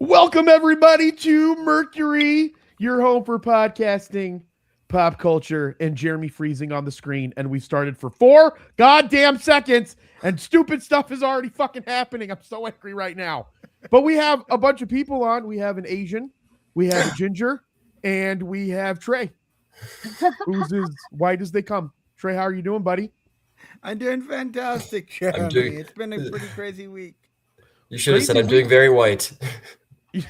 Welcome, everybody, to Mercury, your home for podcasting, pop culture, and Jeremy freezing on the screen. And we started for 4 goddamn seconds, and stupid stuff is already fucking happening. I'm so angry right now. But we have a bunch of people on. We have an Asian, we have a ginger, and we have Trey, who's as white as they come. Trey, how are you doing, buddy? I'm doing fantastic, Jeremy. It's been a pretty crazy week. You should have said I'm doing very white.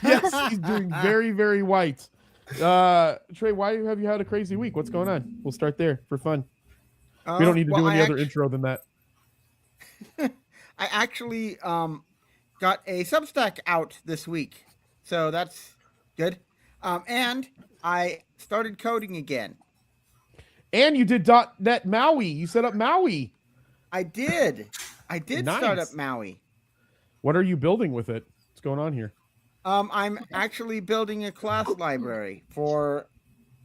Yes, he's doing very, very white. Trey, why have you had a crazy week? What's going on? We'll start there for fun. We don't need to do any other intro than that. I actually got a Substack out this week, so that's good. And I started coding again. And you did .NET Maui. You set up Maui. I did. Nice. Start up Maui. What are you building with it? What's going on here? I'm actually building a class library for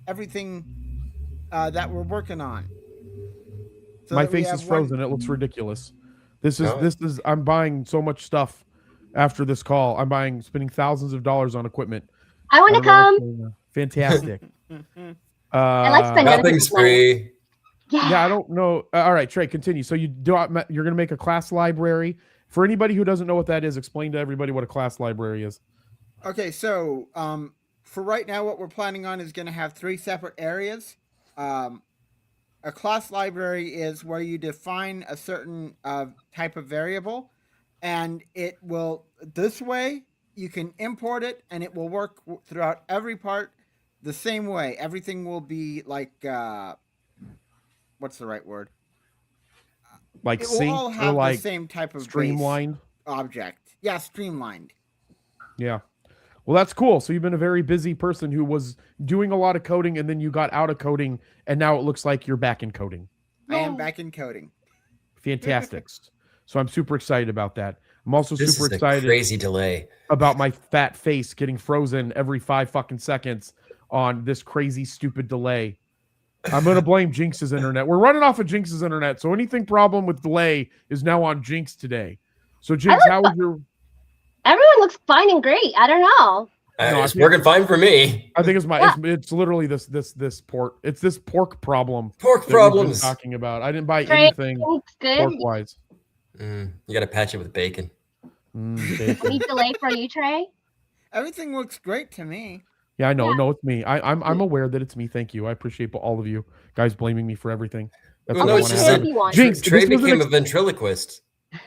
everything that we're working on. So my face is frozen. It looks ridiculous. This is. I'm buying so much stuff after this call. Spending thousands of dollars on equipment. I want to come. Fantastic. I like spending. Nothing's free. Yeah, I don't know. All right, Trey, continue. So you're going to make a class library. For anybody who doesn't know what that is, explain to everybody what a class library is. Okay, so for right now, what we're planning on is going to have 3 separate areas. A class library is where you define a certain type of variable, and it will, this way, you can import it, and it will work throughout every part the same way. Everything will be like, what's the right word? Like it will all have the same type of streamlined object. Yeah, streamlined. Yeah. Well, that's cool. So you've been a very busy person who was doing a lot of coding, and then you got out of coding, and now it looks like you're back in coding. I am back in coding. Fantastic. So I'm super excited about that. I'm also super excited. Crazy delay about my fat face getting frozen every 5 fucking seconds on this crazy stupid delay. I'm going to blame Jinx's internet. We're running off of Jinx's internet, so anything problem with delay is now on Jinx today. So Jinx, how was your... Everyone looks fine and great. I don't know. It's working fine for me. I think it's my. Yeah. It's literally this pork. It's this pork problem. Pork problems. Talking about. I didn't buy anything pork wise. You got to patch it with bacon. Bacon. Any delay for you, Trey? Everything looks great to me. Yeah, I know. Yeah. No, it's me. I'm aware that it's me. Thank you. I appreciate all of you guys blaming me for everything. That's what I want to have. Jinx, Trey became a ventriloquist.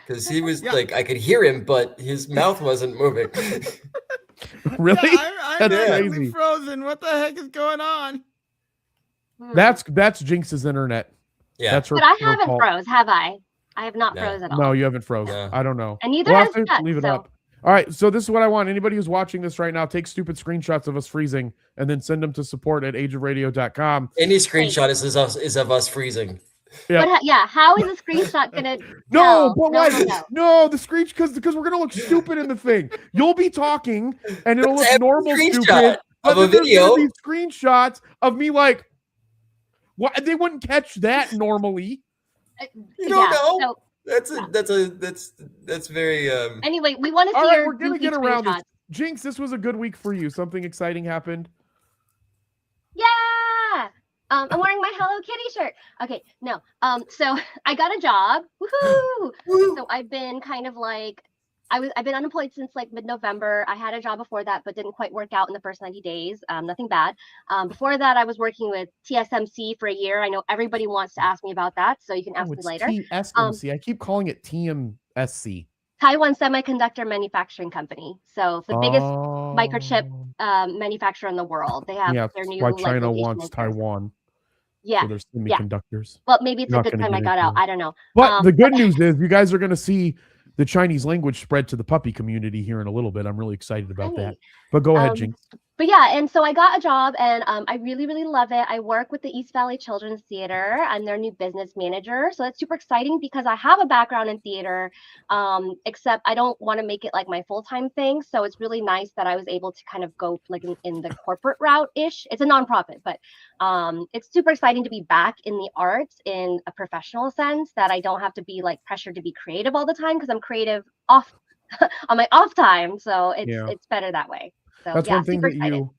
Because he was like, I could hear him, but his mouth wasn't moving. Really? Yeah, I'm actually frozen. What the heck is going on? That's Jinx's internet. Yeah. That's her. But I haven't froze, have I? I have not froze at all. No, you haven't froze. Yeah. I don't know. And neither has Chuck, leave it up. All right, so this is what I want. Anybody who's watching this right now, take stupid screenshots of us freezing and then send them to support@ageofradio.com. Any screenshot is of us freezing. Yeah. But, how is the screenshot gonna? No, the screenshot because we're gonna look stupid in the thing. You'll be talking and it'll look normal stupid. Of a video. These screenshots of me like, what? They wouldn't catch that normally. You don't know. So, that's very. Anyway, we want to see your. We're gonna get around this. Jinx, this was a good week for you. Something exciting happened. Yeah. I'm wearing my Hello Kitty shirt. Okay, no. So I got a job. Woohoo! So I've been kind of like, I've been unemployed since like mid-November. I had a job before that, but didn't quite work out in the first 90 days. Nothing bad. Before that, I was working with TSMC for a year. I know everybody wants to ask me about that, so you can ask me later. TSMC. I keep calling it TMSC. Taiwan Semiconductor Manufacturing Company. So it's the biggest microchip manufacturer in the world. They have their new. Why China wants Taiwan. Yeah. So there's semiconductors. Well, maybe it's a good time I got out. I don't know. But the good news is you guys are going to see the Chinese language spread to the puppy community here in a little bit. I'm really excited about that. But go ahead, Jinx. But yeah, and so I got a job, and I really, really love it. I work with the East Valley Children's Theater. I'm their new business manager. So that's super exciting because I have a background in theater, except I don't want to make it like my full-time thing. So it's really nice that I was able to kind of go like in the corporate route-ish. It's a nonprofit, but it's super exciting to be back in the arts in a professional sense, that I don't have to be like pressured to be creative all the time, because I'm creative off on my off time. So it's better that way. So That's one thing super that excited.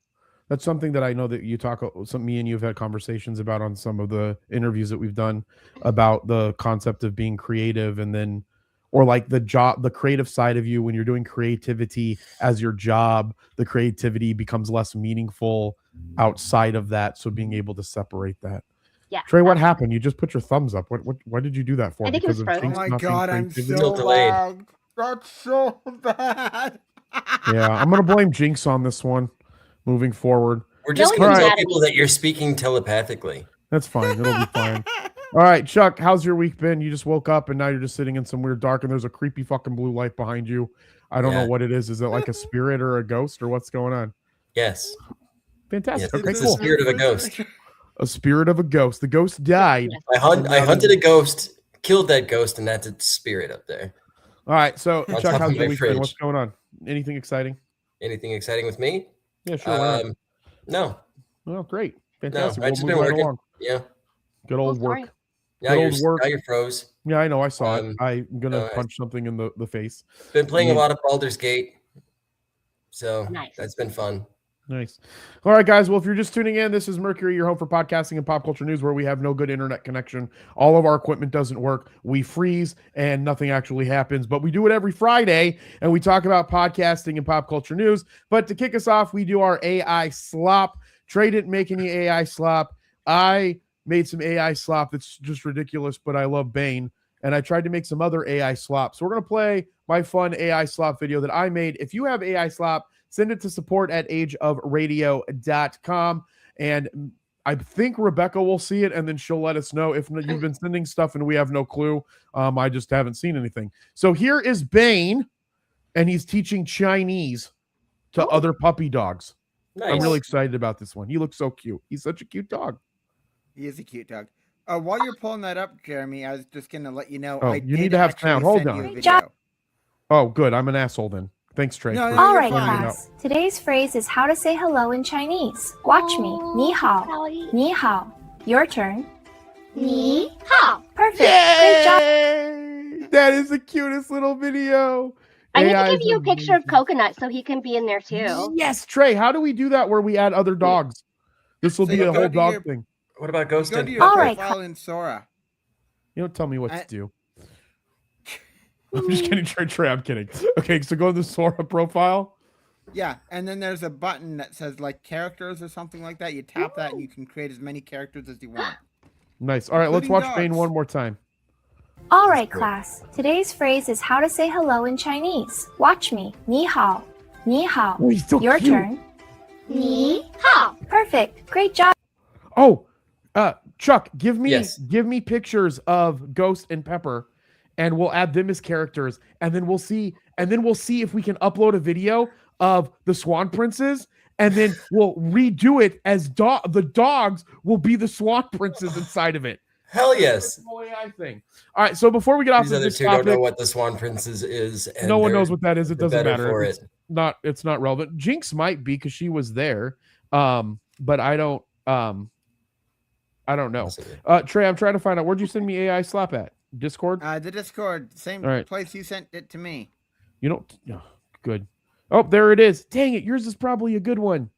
that's something that I know that you talk, me and you have had conversations about on some of the interviews that we've done about the concept of being creative, and then, or like the creative side of you when you're doing creativity as your job, the creativity becomes less meaningful outside of that. So being able to separate that. Yeah. Trey, what happened? You just put your thumbs up. What did you do that for? I think Because it was of frozen. Jinx Oh my not being god, I'm creativity? so delayed. lagged. That's so bad. Yeah, I'm gonna blame Jinx on this one moving forward. We're just No going one's to tell mad at people me. that you're speaking telepathically. That's fine. It'll be fine. All right, Chuck, how's your week been? You just woke up and now you're just sitting in some weird dark and there's a creepy fucking blue light behind you. I don't know what it is. Is it like a spirit or a ghost or what's going on? Yes. Fantastic. Yes, Okay, it's cool. the spirit of a ghost. A spirit of a ghost. The ghost died. I hunted a ghost, killed that ghost, and that's its spirit up there. All right, so On Chuck, top how's of your my week been? fridge. What's going on? Anything exciting? Anything exciting with me? Yeah, sure. Why not? No. Well, great. No, Fantastic. I've just We'll been move right working. along. Yeah. Good old work. Sorry. Now Good old work. Now you're froze. Yeah, I know. I saw it. I'm gonna no, punch something in the face. Been playing a lot of Baldur's Gate, so Nice. that's been fun. Nice. All right, guys. Well, if you're just tuning in, this is Mercury, your home for podcasting and pop culture news, where we have no good internet connection. All of our equipment doesn't work. We freeze and nothing actually happens, but we do it every Friday and we talk about podcasting and pop culture news. But to kick us off, we do our AI slop. Trey didn't make any AI slop. I made some AI slop that's just ridiculous, but I love Bane. And I tried to make some other AI slop. So we're going to play my fun AI slop video that I made. If you have AI slop, send it to support@ageofradio.com. And I think Rebecca will see it and then she'll let us know. If you've been sending stuff and we have no clue, I just haven't seen anything. So here is Bane, and he's teaching Chinese to other puppy dogs. Nice. I'm really excited about this one. He looks so cute. He's such a cute dog. He is a cute dog. While you're pulling that up, Jeremy, I was just going to let you know. You need to have sound. Hold on. Oh, good. I'm an asshole then. Thanks, Trey. No, all right, class. Today's phrase is how to say hello in Chinese. Watch me. Ni hao. Ni hao. Your turn. Ni hao. Perfect. Yay! Great job. That is the cutest little video. I need to give you a picture of Coconut so he can be in there too. Yes, Trey. How do we do that where we add other dogs? This will be a whole dog thing. What about Ghost and Pepper? All right, in Sora. You don't tell me what to do. I'm just kidding, Trey. I'm kidding. Okay, so go to the Sora profile. Yeah, and then there's a button that says like characters or something like that. You tap that and you can create as many characters as you want. Nice. All right, let's watch Bane one more time. All right, class. Today's phrase is how to say hello in Chinese. Watch me. Ni hao. Ni hao. Oh, he's so Your cute. turn. Ni hao. Perfect. Great job. Oh, Chuck, give me Yes. pictures of Ghost and Pepper, and we'll add them as characters, and then we'll see if we can upload a video of the Swan Princes, and then we'll redo it as the dogs will be the Swan Princes inside of it. Hell yes. Whole AI thing. All right, so before we get off These of other this two topic, don't know what the Swan Princess is. And no one knows what that is. It doesn't better matter. for It's not relevant. Jinx might be because she was there, but I don't know. Trey, I'm trying to find out, where'd you send me AI slap at? Discord? The Discord, same place you sent it to me. You don't. Oh, good. Oh, there it is. Dang it, yours is probably a good one.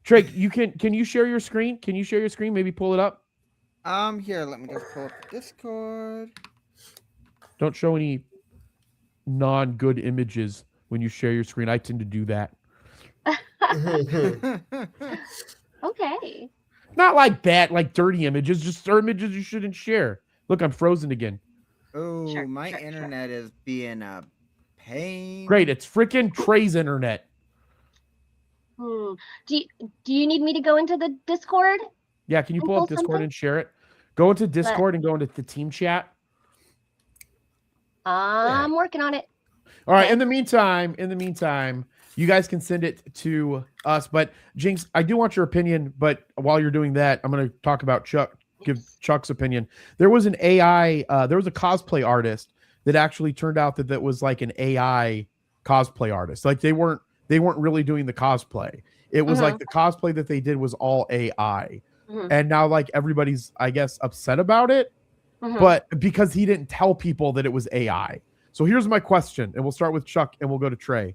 Trey, can you share your screen? Can you share your screen? Maybe pull it up. Here, let me just pull up the Discord. Don't show any non-good images when you share your screen. I tend to do that. Okay. Not like that, like dirty images, just images you shouldn't share. Look, I'm frozen again. Oh, my internet is being a pain. Great, it's freaking Trey's internet. Do you need me to go into the Discord? Yeah, can you pull up Discord and share it? Go into Discord and go into the team chat. I'm working on it. All right. In the meantime, you guys can send it to us. But Jinx, I do want your opinion. But while you're doing that, I'm going to talk about Chuck. Give Chuck's opinion. There was an AI. There was a cosplay artist that actually turned out that was like an AI cosplay artist. Like they weren't really doing the cosplay. It was like the cosplay that they did was all AI. And now like everybody's, I guess, upset about it. But because he didn't tell people that it was AI. So here's my question, and we'll start with Chuck, and we'll go to Trey,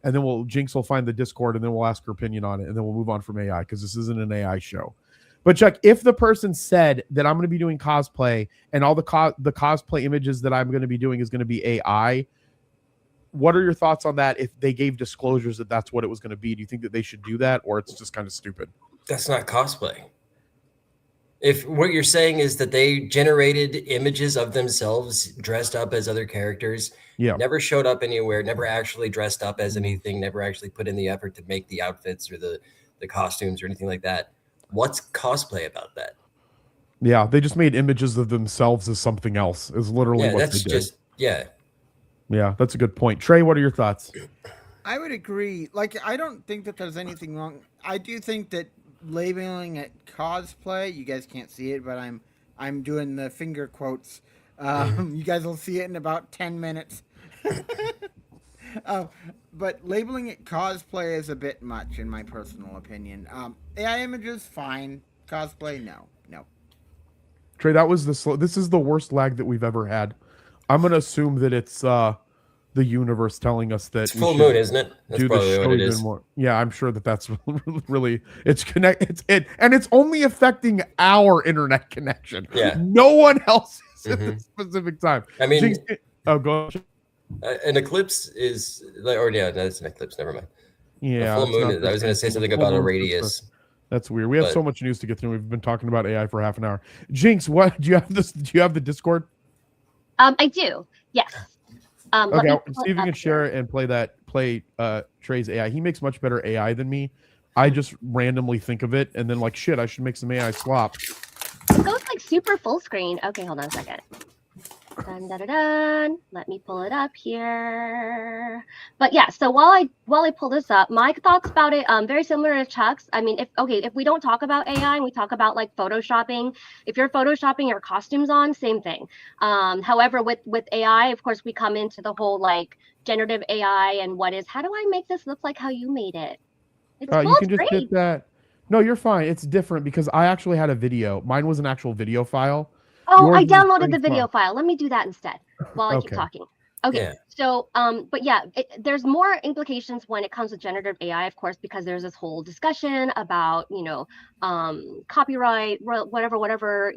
and then Jinx will find the Discord, and then we'll ask her opinion on it, and then we'll move on from AI because this isn't an AI show. But Chuck, if the person said that I'm going to be doing cosplay and all the cosplay images that I'm going to be doing is going to be AI, what are your thoughts on that? If they gave disclosures that that's what it was going to be, do you think that they should do that, or it's just kind of stupid? That's not cosplay. If what you're saying is that they generated images of themselves dressed up as other characters, never showed up anywhere, never actually dressed up as anything, never actually put in the effort to make the outfits or the costumes or anything like that, what's cosplay about that? Yeah, they just made images of themselves as something else. Is literally what they did. Yeah, that's a good point. Trey, what are your thoughts? I would agree. Like, I don't think that there's anything wrong. I do think that labeling it cosplay, you guys can't see it, but I'm doing the finger quotes. You guys will see it in about 10 minutes. But labeling it cosplay is a bit much, in my personal opinion. AI images, fine. Cosplay, no. Trey, that was this is the worst lag that we've ever had. I'm going to assume that it's the universe telling us that it's full moon, isn't it? That's probably what it is. More. Yeah, I'm sure that's really it's and it's only affecting our internet connection. Yeah, no one else at this specific time. I mean, go ahead. An eclipse is like, or yeah, that's an eclipse. Never mind. Yeah, full moon. I was going to say something about a radius. That's weird. We have so much news to get through. We've been talking about AI for half an hour. Jinx, what do you have this? Do you have the Discord? I do. Yes. Okay, see if you can share it and play Trey's AI. He makes much better AI than me. I just randomly think of it and then like, shit, I should make some AI slop. It goes like super full screen. Okay, hold on a second. Dun, dun, dun, dun. Let me pull it up here. But yeah, so while I pull this up, my thoughts about it, very similar to Chuck's. I mean, if we don't talk about AI and we talk about like photoshopping, if you're photoshopping your costumes on, same thing. However, with AI, of course, we come into the whole like generative AI and how do I make this look like how you made it? It's you can just hit that. No, you're fine. It's different because I actually had a video. Mine was an actual video file. Oh, I downloaded the video file. Let me do that instead while I keep talking. Okay. Yeah. So, but yeah, there's more implications when it comes to generative AI, of course, because there's this whole discussion about, copyright, whatever,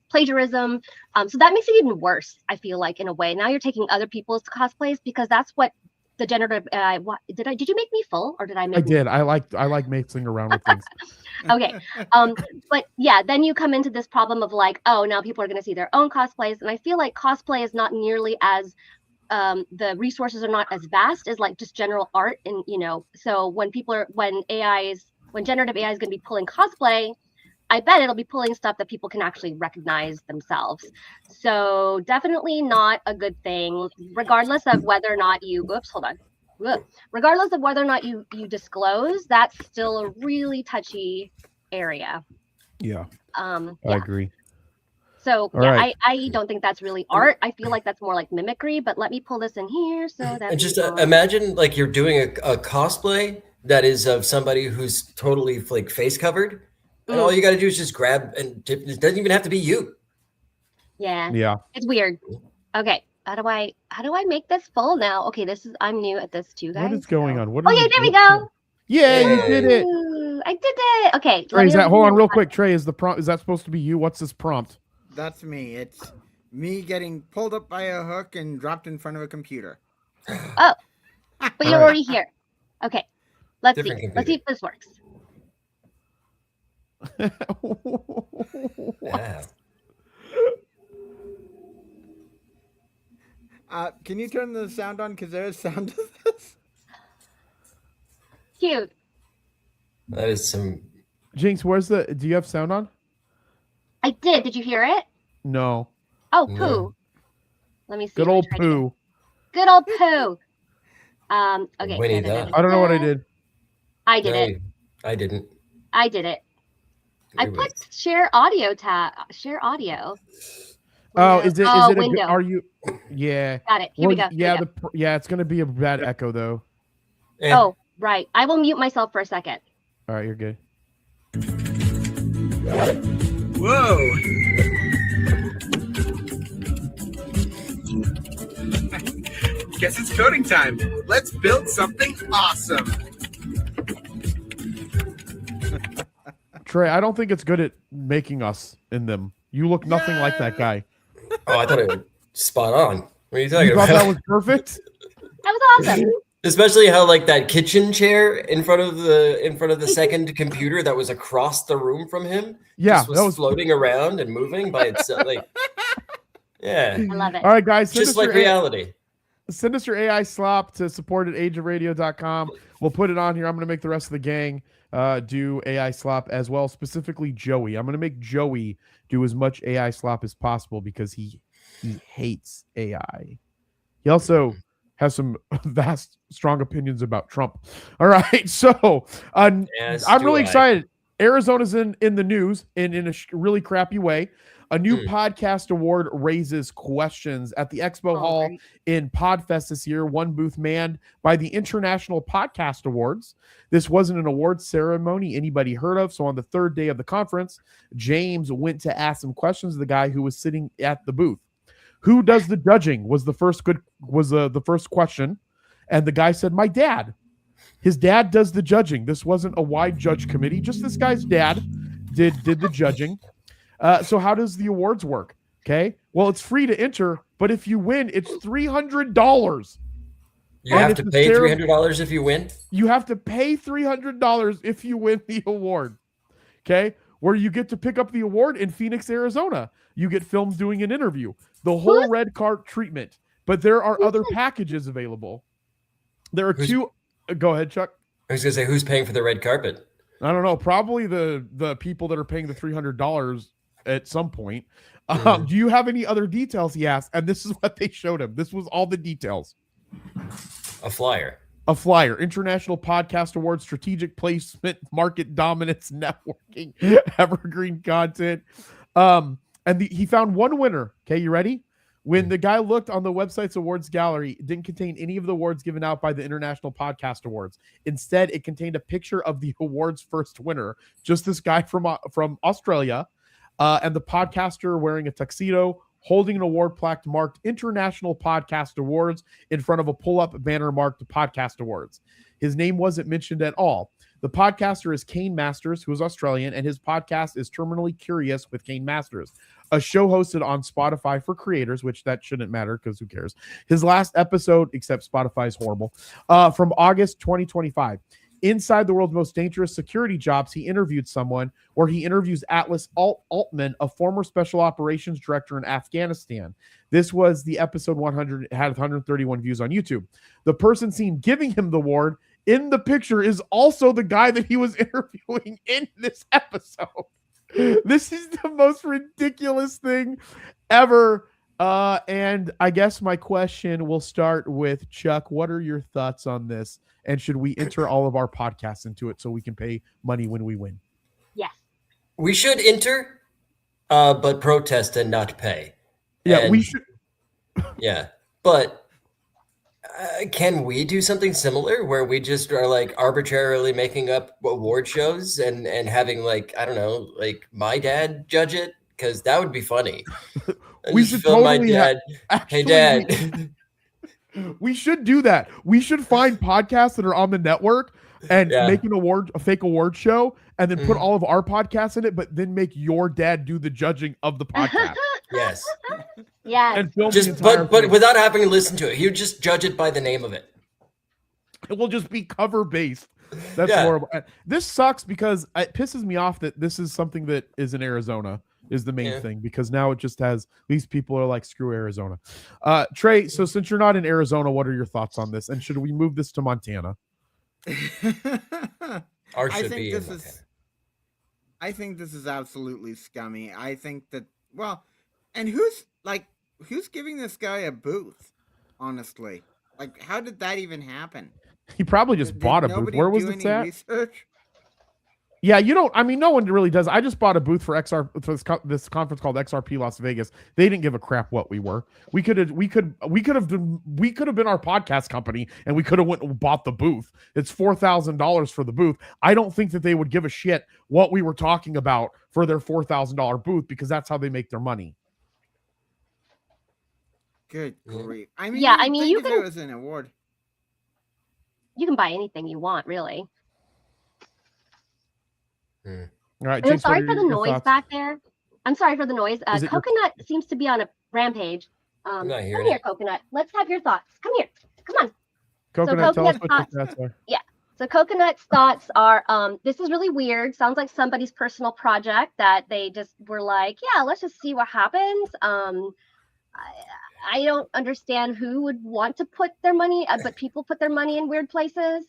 plagiarism. So that makes it even worse, I feel like, in a way. Now you're taking other people's cosplays because that's what the generative AI. Did you make me full or did I make? I did. I like mixing around with things. Okay. But yeah, then you come into this problem of like, oh, now people are going to see their own cosplays, and I feel like cosplay is not nearly as the resources are not as vast as like just general art, and so when generative AI is going to be pulling cosplay, I bet it'll be pulling stuff that people can actually recognize themselves. So definitely not a good thing, regardless of whether or not you, regardless of whether or not you disclose, that's still a really touchy area. Yeah. I agree. So yeah, I don't think that's really art. I feel like that's more like mimicry, but let me pull this in here so that and just imagine like you're doing a cosplay that is of somebody who's totally like face covered. And all you got to do is just grab, and it doesn't even have to be you. Yeah. It's weird. Okay. How do I make this full now? Okay, I'm new at this too, guys. What is going on? There we go. Yeah, you did it. I did it. Okay. Trey, hold on real quick. Trey, is that supposed to be you? What's this prompt? That's me. It's me getting pulled up by a hook and dropped in front of a computer. Oh, but you're already here. Okay. Let's see if this works. Wow. Can you turn the sound on? Because there is sound to this. Cute. That is some. Jinx, do you have sound on? I did. Did you hear it? No. Oh, poo. No. Let me see. Good old poo. Good old poo. Okay. Winnie that. I don't know what I did. I did it. I didn't. I did it. I put share audio share audio. Oh, is it window. Are you? Yeah. Got it. Here we go. Yeah, it's going to be a bad echo though. Yeah. Oh, right. I will mute myself for a second. All right, you're good. Whoa. Guess it's coding time. Let's build something awesome. Trey, I don't think it's good at making us in them. You look nothing like that guy. Oh, I thought it was spot on. What are you talking You about? thought that was perfect? That was awesome. Especially how like that kitchen chair in front of the second computer that was across the room from him. Yeah, just was floating around and moving by itself. Like, yeah, I love it. All right, guys. just like reality. Send us your AI slop to support@ageofradio.com. We'll put it on here. I'm going to make the rest of the gang do AI slop as well, specifically Joey. I'm going to make Joey do as much AI slop as possible because he hates AI. He also has some vast, strong opinions about Trump. All right, so I'm really excited. Arizona's in the news in a really crappy way. A new podcast award raises questions at the Expo Hall in Podfest this year. One booth manned by the International Podcast Awards. This wasn't an awards ceremony anybody heard of. So on the third day of the conference, James went to ask some questions of the guy who was sitting at the booth. Who does the judging was the first question, and the guy said, "My dad." His dad does the judging. This wasn't a wide judge committee. Just this guy's dad did the judging. So how does the awards work? Okay. Well, it's free to enter, but if you win, it's $300. You have to pay $300 if you win? You have to pay $300 if you win the award. Okay. Where you get to pick up the award in Phoenix, Arizona. You get filmed doing an interview. The whole red card treatment. But there are other packages available. There are two. Go ahead, Chuck. I was going to say, who's paying for the red carpet? I don't know. Probably the people that are paying the $300 at some point. Do you have any other details? He asked, and this is what they showed him. This was all the details. A flyer. International Podcast Awards, strategic placement, market dominance, networking, evergreen content. And he found one winner. Okay, you ready? When the guy looked on the website's awards gallery, it didn't contain any of the awards given out by the International Podcast Awards. Instead, it contained a picture of the award's first winner, just this guy from Australia, and the podcaster wearing a tuxedo, holding an award plaque marked International Podcast Awards in front of a pull-up banner marked Podcast Awards. His name wasn't mentioned at all. The podcaster is Kane Masters, who is Australian, and his podcast is Terminally Curious with Kane Masters, a show hosted on Spotify for creators, which that shouldn't matter because who cares. His last episode, except Spotify is horrible, from August 2025. Inside the World's Most Dangerous Security Jobs, he interviewed someone where he interviews Atlas Altman, a former special operations director in Afghanistan. This was the episode 100, it had 131 views on YouTube. The person seen giving him the award in the picture is also the guy that he was interviewing in this episode. This is the most ridiculous thing ever. And I guess my question will start with Chuck. What are your thoughts on this? And should we enter all of our podcasts into it so we can pay money when we win? Yes. We should enter, but protest and not pay. Yeah, we should. Yeah, but can we do something similar where we just are like arbitrarily making up award shows and having like, I don't know, like my dad judge it? Because that would be funny. We should film totally my dad. Hey, Dad. We should do that. We should find podcasts that are on the network and make a fake award show, and then put all of our podcasts in it, but then make your dad do the judging of the podcast. Yes. Yeah. And film but without having to listen to it, he would just judge it by the name of it. It will just be cover based. That's horrible. This sucks because it pisses me off that this is something that is in Arizona. Is the main thing, because now it just has these people are like, screw Arizona. Trey, so since you're not in Arizona, what are your thoughts on this? And should we move this to Montana? I think this is absolutely scummy. I think that, well, and who's giving this guy a booth? Honestly, like, how did that even happen? He probably just bought a booth. Where was this at? Research? Yeah, no one really does. I just bought a booth for this conference called XRP Las Vegas. They didn't give a crap what we were. We could have been our podcast company, and we could have went and bought the booth. It's $4,000 for the booth. I don't think that they would give a shit what we were talking about for their $4,000 booth, because that's how they make their money. Good grief! I mean, Yeah, I mean, you think if can- it was an award. You can buy anything you want, really. All right, And I'm Jinx, what sorry are for the your noise thoughts? back there. I'm sorry for the noise. Is it your- Coconut seems to be on a rampage. I'm not Come hearing here, it. Coconut. Let's have your thoughts. Come here. Come on. Coconut, tell us Coconut what thoughts- your thoughts are. Yeah. So Coconut's thoughts are, this is really weird. Sounds like somebody's personal project that they just were like, yeah, let's just see what happens. I don't understand who would want to put their money, but people put their money in weird places.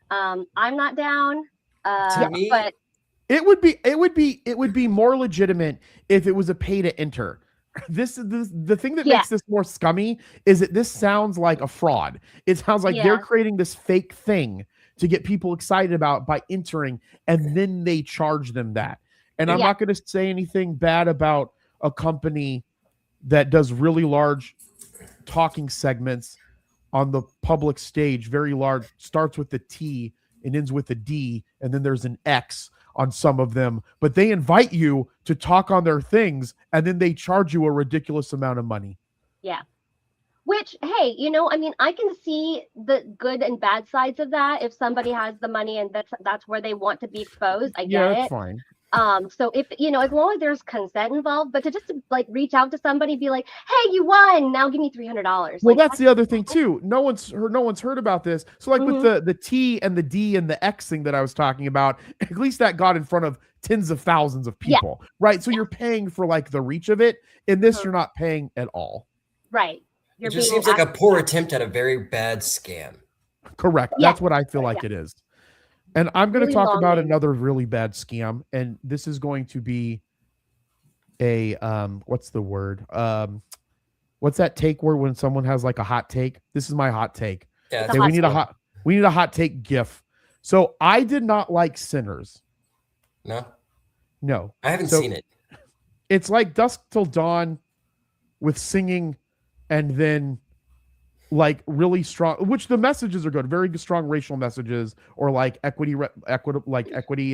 I'm not down. To me, but It would be more legitimate if it was a pay to enter. The thing that makes this more scummy is that this sounds like a fraud. It sounds like they're creating this fake thing to get people excited about by entering, and then they charge them that. And I'm not going to say anything bad about a company that does really large talking segments on the public stage, very large, starts with the T and ends with a D, and then there's an X on some of them, but they invite you to talk on their things, and then they charge you a ridiculous amount of money. Yeah. Which, hey, you know, I mean, I can see the good and bad sides of that. If somebody has the money and that's where they want to be exposed, I get it. That's fine. So if, you know, as long as there's consent involved, but to just like reach out to somebody, be like, hey, you won, now give me $300. Well, like, that's the other thing too. No one's heard about this. So like with the T and the D and the X thing that I was talking about, at least that got in front of tens of thousands of people, right? So you're paying for like the reach of it. In this, you're not paying at all. Right. It just seems like a poor attempt at a very bad scam. Correct. That's what I feel like it is. And I'm going to talk about another really bad scam, and this is going to be a what's the word? What's that take word when someone has like a hot take? This is my hot take. Yeah, okay, we need a hot take GIF. So I did not like Sinners. No. I haven't seen it. It's like Dusk Till Dawn with singing and then like really strong, which the messages are good, very strong racial messages, or like equity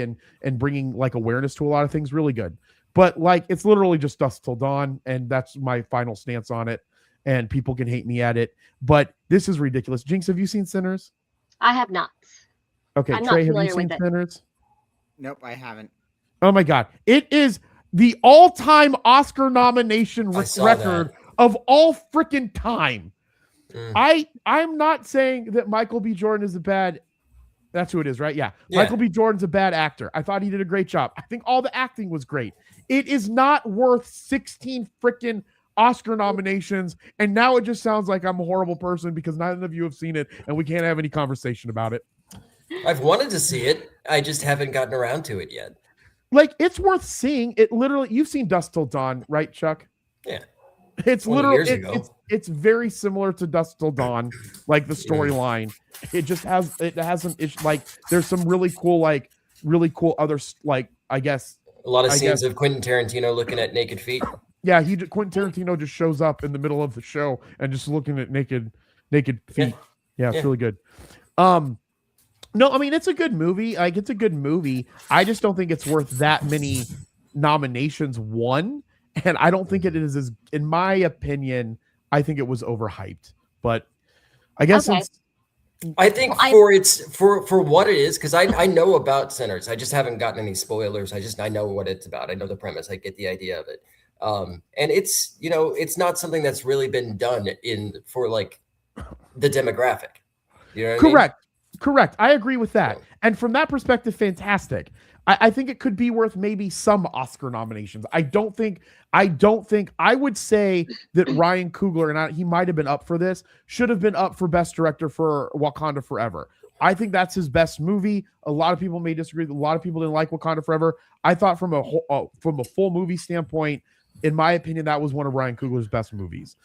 and bringing like awareness to a lot of things, really good. But like it's literally just Dusk Till Dawn, and that's my final stance on it. And people can hate me at it, but this is ridiculous. Jinx, have you seen Sinners? I have not. Okay, Trey, have you seen Sinners? Nope, I haven't. Oh my God, it is the all-time Oscar nomination record of all freaking time. I'm not saying that Michael B. Jordan is that's who it is, right? Yeah. Michael B. Jordan's a bad actor. I thought he did a great job. I think all the acting was great. It is not worth 16 freaking Oscar nominations, and now it just sounds like I'm a horrible person because none of you have seen it, and we can't have any conversation about it. I've wanted to see it. I just haven't gotten around to it yet. Like, it's worth seeing. It literally, you've seen Dusk Till Dawn, right, Chuck? Yeah. It's literally it's very similar to Dusk Till Dawn, like the storyline. It just has some like there's some really cool other like I guess a lot of scenes of Quentin Tarantino looking at naked feet. Yeah, Quentin Tarantino just shows up in the middle of the show and just looking at naked feet. Yeah, it's really good. No, I mean it's a good movie. Like it's a good movie. I just don't think it's worth that many nominations won. And I don't think it is in my opinion, I think it was overhyped. But I guess I think for what it is, because I know about Sinners. I just haven't gotten any spoilers. I know what it's about. I know the premise. I get the idea of it. And it's, you know, it's not something that's really been done for like the demographic. You know what I mean? Correct. I agree with that. Yeah. And from that perspective, fantastic. I think it could be worth maybe some Oscar nominations. I would say that Ryan Coogler, and he might have been up for this, should have been up for Best Director for Wakanda Forever. I think that's his best movie. A lot of people may disagree. A lot of people didn't like Wakanda Forever. I thought from a full movie standpoint, in my opinion, that was one of Ryan Coogler's best movies.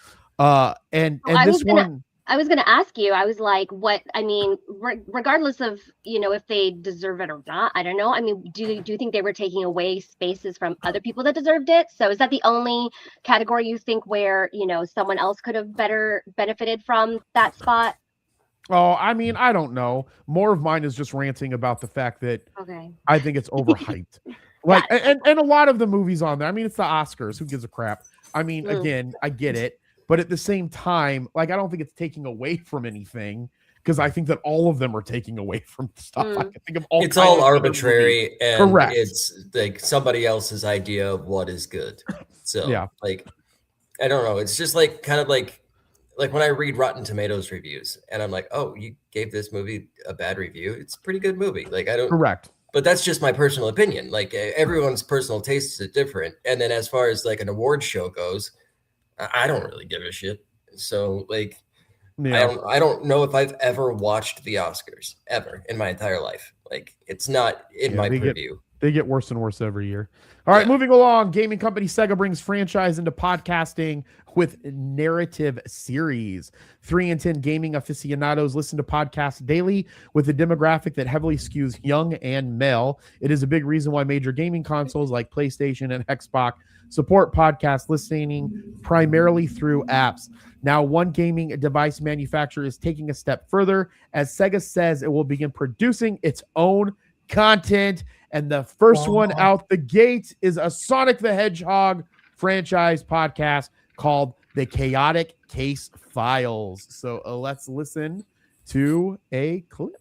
I was going to ask you, I was like, what, I mean, regardless of, you know, if they deserve it or not, I don't know. I mean, do you think they were taking away spaces from other people that deserved it? So is that the only category you think where, you know, someone else could have better benefited from that spot? Oh, I mean, I don't know. More of mine is just ranting about the fact that I think it's overhyped. Like, and a lot of the movies on there, I mean, it's the Oscars. Who gives a crap? I mean, again, I get it. But at the same time, like, I don't think it's taking away from anything, because I think that all of them are taking away from stuff. I can think of all. It's all arbitrary, and correct. It's like somebody else's idea of what is good. So yeah, like, I don't know. It's just like kind of like when I read Rotten Tomatoes reviews, and I'm like, oh, you gave this movie a bad review. It's a pretty good movie. Like, I don't. Correct. But that's just my personal opinion. Like, everyone's personal tastes is different. And then as far as like an award show goes, I don't really give a shit. So like, I don't know if I've ever watched the Oscars ever in my entire life. Like, it's not in my purview. They get worse and worse every year. All right, moving along. Gaming company SEGA brings franchise into podcasting with narrative series. 3 in 10 gaming aficionados listen to podcasts daily with a demographic that heavily skews young and male. It is a big reason why major gaming consoles like PlayStation and Xbox support podcast listening primarily through apps. Now, one gaming device manufacturer is taking a step further, as SEGA says it will begin producing its own content. And the first one out the gate is a Sonic the Hedgehog franchise podcast called the Chaotix Casefiles. So let's listen to a clip.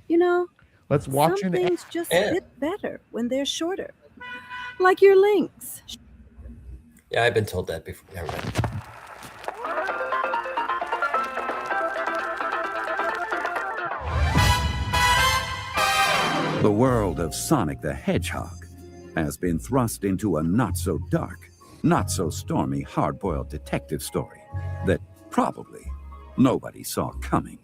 You know, let's watch some things just fit better when they're shorter, like your links. Yeah, I've been told that before. Never mind. The world of Sonic the Hedgehog has been thrust into a not-so-dark, not-so-stormy, hard-boiled detective story that probably nobody saw coming.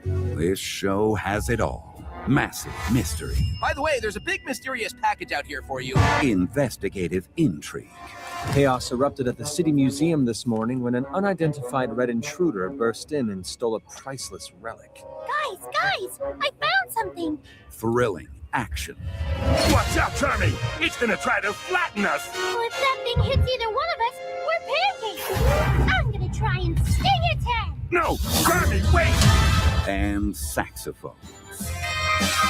This show has it all. Massive mystery. By the way, there's a big mysterious package out here for you. Investigative intrigue. Chaos erupted at the City Museum this morning when an unidentified red intruder burst in and stole a priceless relic. Guys, I found something. Thrilling action. Watch out, Charmy! It's gonna try to flatten us! Well, if that thing hits either one of us, we're pancakes! I'm gonna try and sting its head! No! Charmy, wait! And saxophones.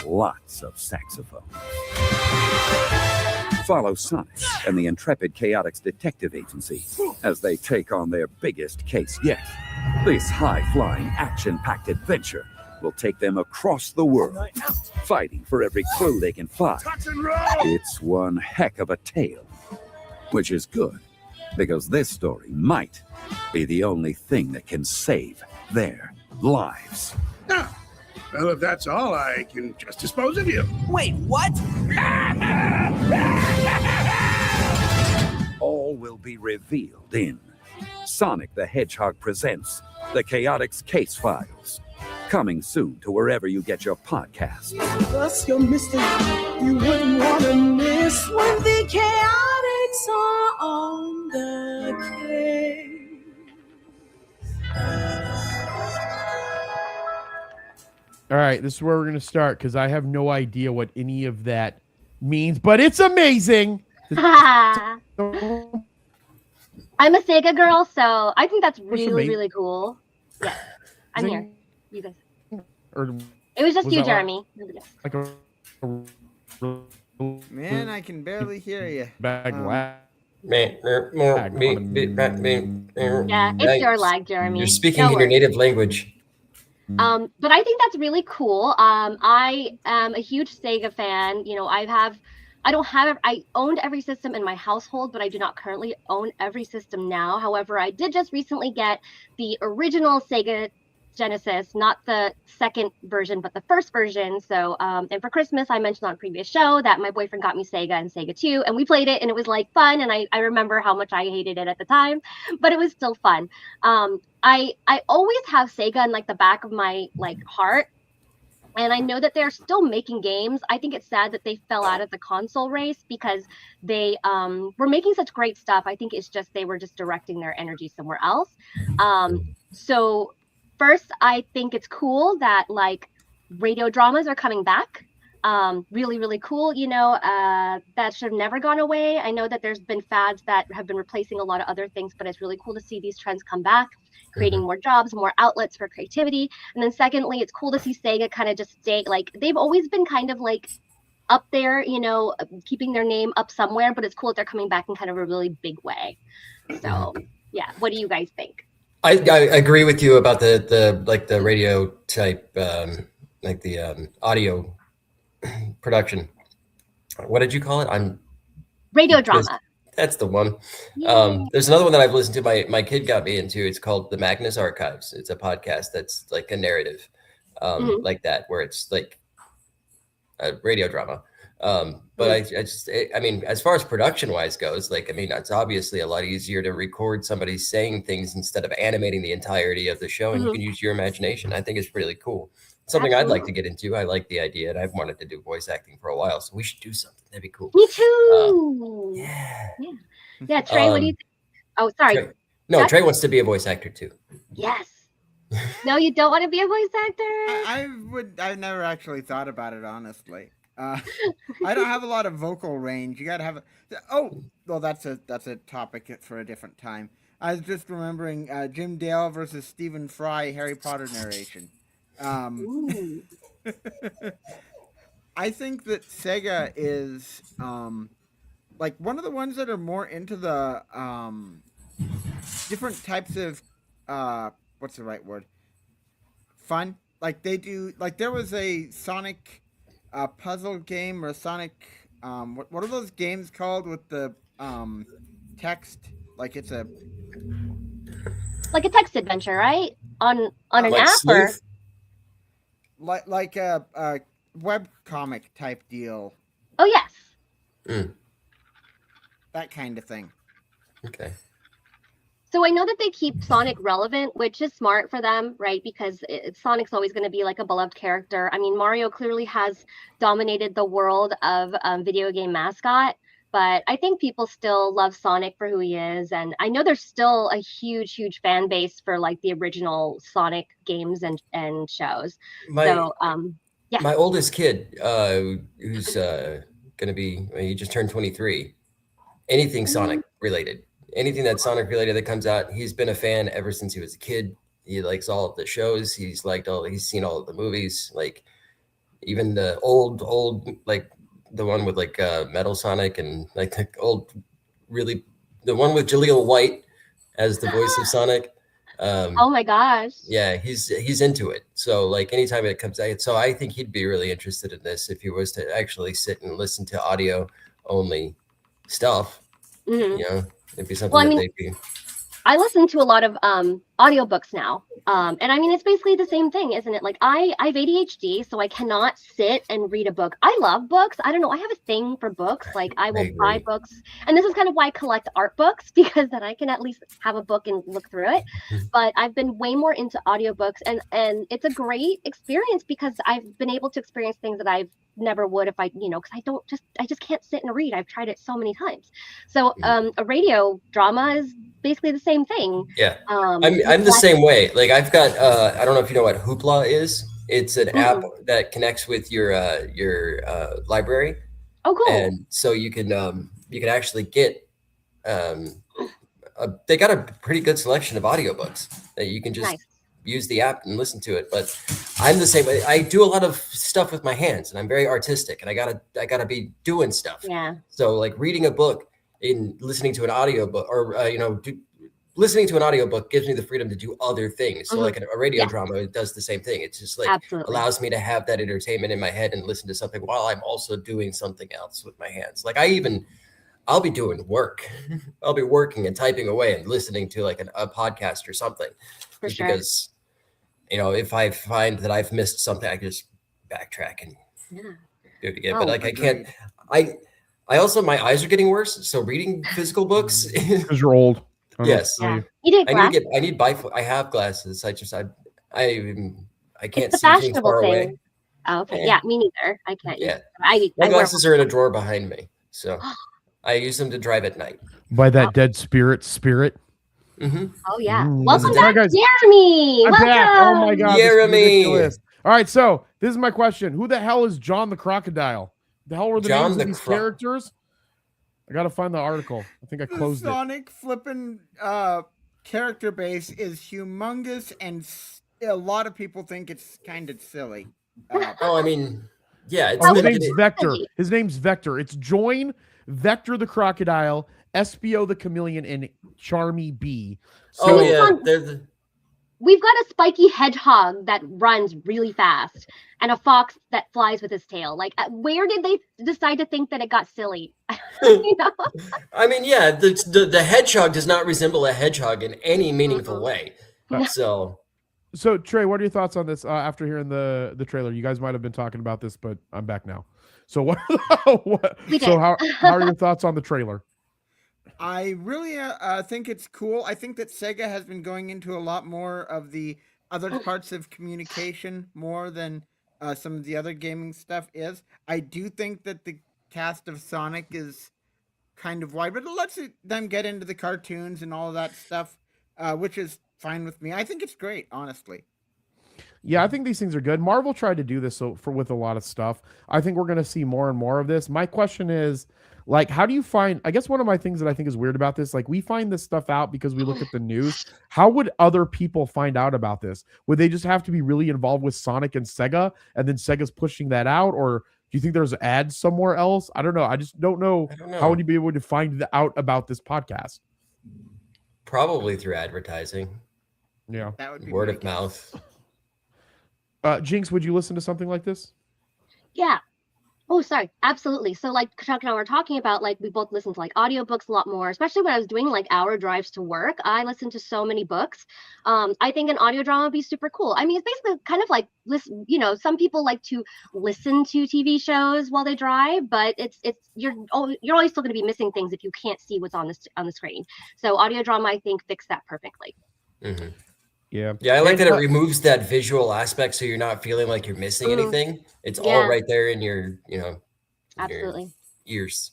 Lots of saxophones. Follow Sonic and the intrepid Chaotix Detective Agency as they take on their biggest case yet. This high-flying, action-packed adventure will take them across the world, fighting for every clue they can find. It's one heck of a tale, which is good, because this story might be the only thing that can save their lives. Ah, well, if that's all, I can just dispose of you. Wait, what? All will be revealed in Sonic the Hedgehog presents the Chaotix Casefiles. Coming soon to wherever you get your podcasts. That's your mystery you wouldn't want to miss when the Chaotix are on the case. All right, this is where we're going to start because I have no idea what any of that means, but it's amazing. I'm a Sega girl, so I think that's really, really cool. Yeah, I'm here. You guys. It was just you, Jeremy. Like Man, I can barely hear you. Yeah, it's your lag, Jeremy. You're speaking in your native language. But I think that's really cool. I am a huge Sega fan. You know, I owned every system in my household, but I do not currently own every system now. However, I did just recently get the original Sega Genesis, not the second version, but the first version. So, and for Christmas, I mentioned on a previous show that my boyfriend got me Sega and Sega 2, and we played it, and it was like fun. And I remember how much I hated it at the time, but it was still fun. I always have Sega in like the back of my like heart. And I know that they're still making games. I think it's sad that they fell out of the console race because they were making such great stuff. I think it's just they were just directing their energy somewhere else. So first, I think it's cool that like radio dramas are coming back. Really, really cool. You know, that should have never gone away. I know that there's been fads that have been replacing a lot of other things, but it's really cool to see these trends come back, creating more jobs, more outlets for creativity. And then secondly, it's cool to see Sega kind of just stay like they've always been kind of like up there, keeping their name up somewhere, but it's cool that they're coming back in kind of a really big way. So yeah, what do you guys think? I agree with you about the radio type, like the audio production. What did you call it? Radio drama. That's the one. There's another one that I've listened to. My kid got me into. It's called the Magnus Archives. It's a podcast that's like a narrative, like that, where it's like a radio drama. But I mean, as far as production wise goes, it's obviously a lot easier to record somebody saying things instead of animating the entirety of the show, and you can use your imagination. I think it's really cool. Something I'd like to get into. I like the idea, and I've wanted to do voice acting for a while, so we should do something. That'd be cool. Me too. Yeah. Trey, what do you think? Oh, sorry. Trey wants to be a voice actor too. Yes. No, you don't want to be a voice actor? I've never actually thought about it, honestly. I don't have a lot of vocal range. You gotta have that's a topic for a different time. I was just remembering Jim Dale versus Stephen Fry Harry Potter narration. I think that SEGA is like one of the ones that are more into the different types of what's the right word? Fun. Like they do. Like there was a Sonic puzzle game or a Sonic. What are those games called with the text? Like it's a text adventure, right? On an like app Sleuth? or like a web comic type deal. Oh yes. That kind of thing. Okay. So I know that they keep Sonic relevant, which is smart for them, right? Because Sonic's always going to be like a beloved character. I mean, Mario clearly has dominated the world of video game mascot, but I think people still love Sonic for who he is. And I know there's still a huge, huge fan base for like the original Sonic games and shows. My oldest kid, who's he just turned 23, anything Sonic related. Anything that's Sonic related that comes out, he's been a fan ever since he was a kid. He likes all of the shows. He's seen all of the movies, like even the old, like the one with like Metal Sonic and like the old, really the one with Jaleel White as the voice of Sonic. Oh my gosh. Yeah, he's into it. So like anytime it comes out, so I think he'd be really interested in this if he was to actually sit and listen to audio only stuff. It'd be something I listen to a lot of audiobooks now. And I mean, it's basically the same thing, isn't it? Like I have ADHD, so I cannot sit and read a book. I love books. I don't know. I have a thing for books. Like I will buy books. And this is kind of why I collect art books, because then I can at least have a book and look through it. But I've been way more into audiobooks, and it's a great experience because I've been able to experience things that I never would if because I just can't sit and read. I've tried it so many times. So a radio drama is basically the same thing. Yeah. I'm the same way. Like I've got I don't know if you know what Hoopla is. It's an app that connects with your library. Oh, cool. And so you can actually get they got a pretty good selection of audiobooks that you can just use the app and listen to it. But I'm the same way. I do a lot of stuff with my hands, and I'm very artistic, and I gotta be doing stuff. Yeah. So like reading a book and listening to an audiobook, or listening to an audiobook gives me the freedom to do other things. So like a radio drama, it does the same thing. It's just like allows me to have that entertainment in my head and listen to something while I'm also doing something else with my hands. Like I'll be doing work. I'll be working and typing away and listening to like a podcast or something. For sure. Because, if I find that I've missed something, I can just backtrack and do it again. But like I can't, I also, my eyes are getting worse. So reading physical books. Because you're old. Yes. Yeah. You need glasses. I have glasses. I can't It's see a things far fashionable away. thing. Oh, okay. Yeah, me neither. I can't use them. My glasses are in a drawer behind me. So I use them to drive at night. By that dead spirit. Oh yeah. Ooh. Welcome Hi, back, guys. Jeremy. I'm Welcome. back. Oh my god. Jeremy. All right, so this is my question. Who the hell is John the Crocodile? The hell were the names of these characters? I gotta find the article. I think I closed the Sonic flippin' character base is humongous, and a lot of people think it's kind of silly. I mean, Yeah, it's his like name's Vector. His name's Vector. It's Join, Vector the Crocodile, SBO the Chameleon, and Charmy B. So, we've got a spiky hedgehog that runs really fast and a fox that flies with his tail. Like, where did they decide to think that it got silly? You know? I mean, yeah, the hedgehog does not resemble a hedgehog in any meaningful way. So Trey, what are your thoughts on this after hearing the trailer? You guys might have been talking about this, but I'm back now. So how are your thoughts on the trailer? I really think it's cool. I think that Sega has been going into a lot more of the other parts of communication more than some of the other gaming stuff is. I do think that the cast of Sonic is kind of wide, but it lets them get into the cartoons and all of that stuff, which is fine with me. I think it's great, honestly. Yeah, I think these things are good. Marvel tried to do this with a lot of stuff. I think we're going to see more and more of this. My question is, like, how do you find, I guess one of my things that I think is weird about this, like, we find this stuff out because we look at the news. How would other people find out about this? Would they just have to be really involved with Sonic and Sega, and then Sega's pushing that out? Or do you think there's ads somewhere else? I don't know. I just don't know. How would you be able to find out about this podcast? Probably through advertising. Yeah. That would be word of mouth. Jinx, would you listen to something like this? Yeah. Oh, sorry. Absolutely. So like Chuck and I were talking about, like, we both listen to like audiobooks a lot more, especially when I was doing like hour drives to work. I listened to so many books. I think an audio drama would be super cool. I mean, it's basically kind of like, listen, you know, some people like to listen to TV shows while they drive, but you're always still going to be missing things if you can't see what's on the screen. So audio drama, I think, fixed that perfectly. Mm-hmm. Yeah. Yeah, I like that it removes that visual aspect, so you're not feeling like you're missing anything. It's all right there in your, absolutely, your ears.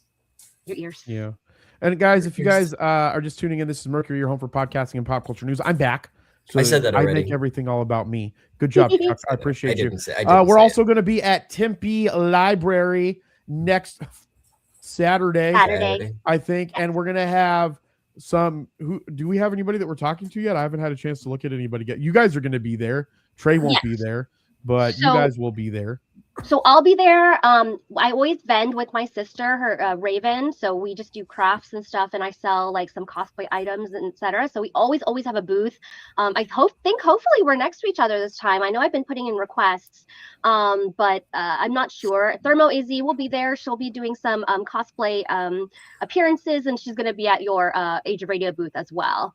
Your ears. Yeah. And guys, if you guys are just tuning in, this is Mercury, your home for podcasting and pop culture news. I'm back. So I said that already. I make everything all about me. Good job, Chuck. I appreciate you. We're also going to be at Tempe Library next Saturday, I think, and we're going to have do we have anybody that we're talking to yet? I haven't had a chance to look at anybody yet. You guys are going to be there. Trey won't be there, but you guys will be there. So I'll be there. I always vend with my sister, her Raven. So we just do crafts and stuff, and I sell like some cosplay items and etc. So we always have a booth. I think hopefully we're next to each other this time. I know I've been putting in requests, but I'm not sure. Thermo AZ will be there. She'll be doing some cosplay appearances, and she's going to be at your Age of Radio booth as well.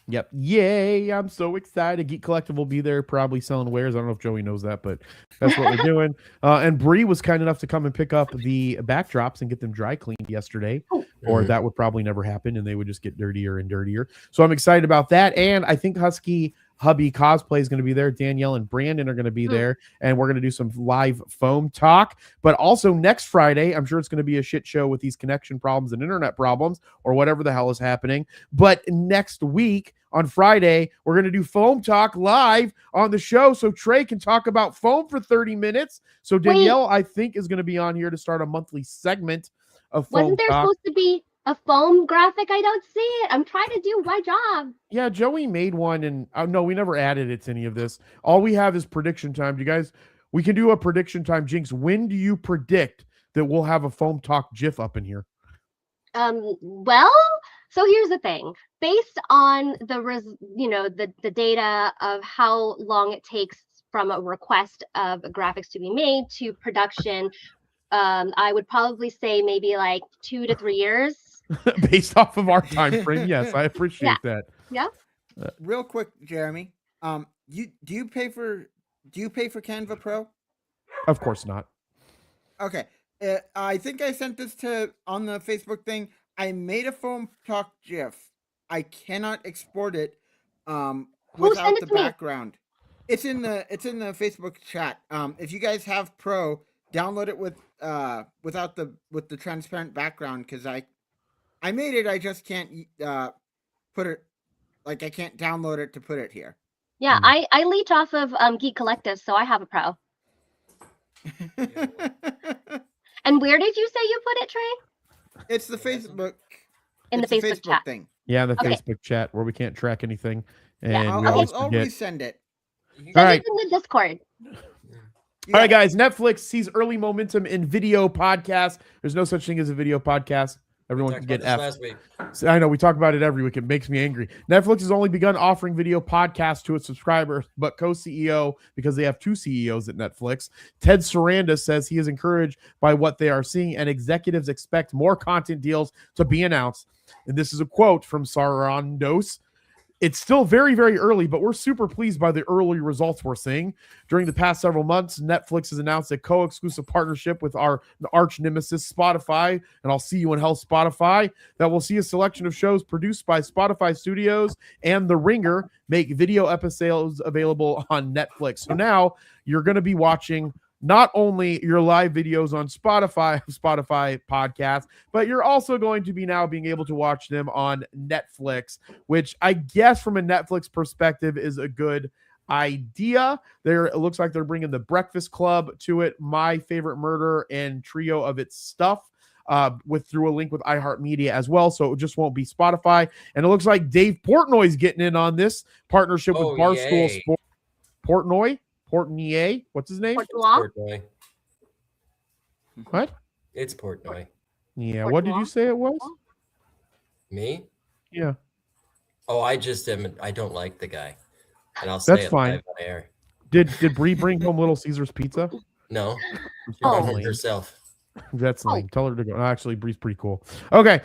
Yep. Yay. I'm so excited. Geek Collective will be there, probably selling wares. I don't know if Joey knows that, but that's what we're doing. And Bree was kind enough to come and pick up the backdrops and get them dry cleaned yesterday, or that would probably never happen and they would just get dirtier and dirtier. So I'm excited about that. And I think Husky Hubby Cosplay is going to be there. Danielle and Brandon are going to be there, and we're going to do some live foam talk. But also next Friday, I'm sure it's going to be a shit show with these connection problems and internet problems or whatever the hell is happening. But next week on Friday, we're going to do foam talk live on the show, so Trey can talk about foam for 30 minutes. So Danielle, I think, is going to be on here to start a monthly segment of foam. Wasn't there supposed to be a foam graphic? I don't see it. I'm trying to do my job. Yeah, Joey made one, and no, we never added it to any of this. All we have is prediction time. Do you guys? We can do a prediction time. Jinx, when do you predict that we'll have a foam talk GIF up in here? Well, so here's the thing. Based on the data of how long it takes from a request of graphics to be made to production, I would probably say maybe like 2 to 3 years. Based off of our time frame, yes, I appreciate that. Yeah. Real quick, Jeremy, do you pay for Canva Pro? Of course not. Okay, I think I sent this on the Facebook thing. I made a foam talk GIF. I cannot export it without the background. It's in the Facebook chat. If you guys have Pro, download it with the transparent background, because I made it. I just can't put it, like, I can't download it to put it here. Yeah, I leech off of Geek Collective, so I have a Pro. And where did you say you put it, Trey? It's the Facebook. In the Facebook chat thing. Yeah, the Facebook chat where we can't track anything, and I'll resend it. Send it in the Discord. All right, guys. Netflix sees early momentum in video podcasts. There's no such thing as a video podcast. Everyone can get F. last week. I know we talk about it every week. It makes me angry. Netflix has only begun offering video podcasts to its subscribers, but co-CEO, because they have two CEOs at Netflix, Ted Saranda says he is encouraged by what they are seeing, and executives expect more content deals to be announced. And this is a quote from Sarandos. It's still very, very early, but we're super pleased by the early results we're seeing. During the past several months, Netflix has announced a co-exclusive partnership with our arch nemesis, Spotify, and I'll see you in hell, Spotify, that will see a selection of shows produced by Spotify Studios and The Ringer make video episodes available on Netflix. So now you're going to be watching not only your live videos on Spotify podcasts, but you're also going to be now being able to watch them on Netflix, which I guess from a Netflix perspective is a good idea. It looks like they're bringing The Breakfast Club to it, My Favorite Murder, and trio of its stuff through a link with iHeartMedia as well. So it just won't be Spotify. And it looks like Dave Portnoy's getting in on this partnership with Barstool Sports. Portnier, what's his name? Portnoy. What? It's Portnoy. Yeah. What did you say it was? Me? Yeah. Oh, I don't like the guy. And I'll say That's fine. live on air. Did Bree bring home Little Caesars pizza? No. She brought it herself. That's lame. Tell her to go. Actually, Bree's pretty cool. Okay.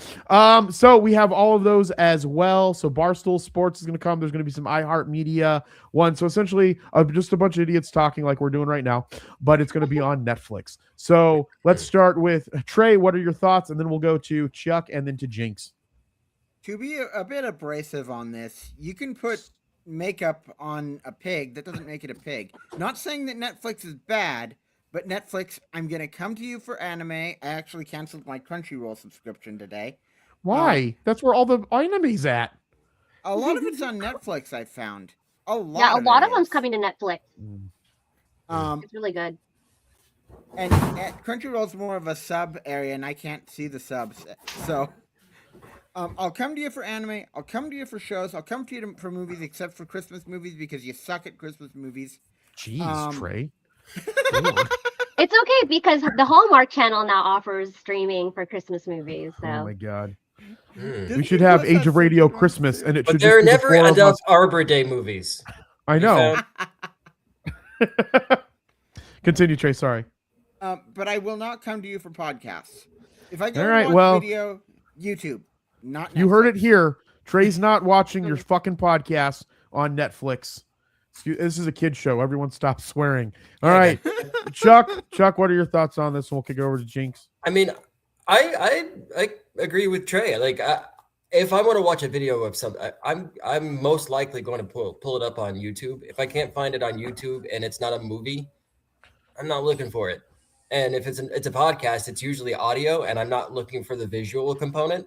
So we have all of those as well. So Barstool Sports is going to come. There's going to be some iHeartMedia one. So essentially, just a bunch of idiots talking like we're doing right now, but it's going to be on Netflix. So let's start with Trey. What are your thoughts? And then we'll go to Chuck and then to Jinx. To be a bit abrasive on this, you can put makeup on a pig. That doesn't make it a pig. Not saying that Netflix is bad, but Netflix, I'm going to come to you for anime. I actually canceled my Crunchyroll subscription today. Why? That's where all the anime's at. A lot of it's on Netflix, I found. A lot. Yeah, a lot of it them's is. coming to Netflix. It's really good. And Crunchyroll's more of a sub area, and I can't see the subs. So I'll come to you for anime. I'll come to you for shows. I'll come to you for movies, except for Christmas movies, because you suck at Christmas movies. Jeez, Trey. It's okay because the Hallmark Channel now offers streaming for Christmas movies. So. Oh my God. We should have Age of Radio Christmas, and it But should there are just be never the four of enough us. Arbor Day movies. I know. Continue, Trey. Sorry. But I will not come to you for podcasts. If I go All right, watch well, video, YouTube, not Netflix. You heard it here. Trey's not watching your fucking podcast on Netflix. This is a kid's show. Everyone stop swearing. All right. Chuck, what are your thoughts on this? We'll kick it over to Jinx. I mean, I agree with Trey. Like, if I want to watch a video of something, I'm most likely going to pull it up on YouTube. If I can't find it on YouTube and it's not a movie, I'm not looking for it. And if it's a podcast, it's usually audio, and I'm not looking for the visual component.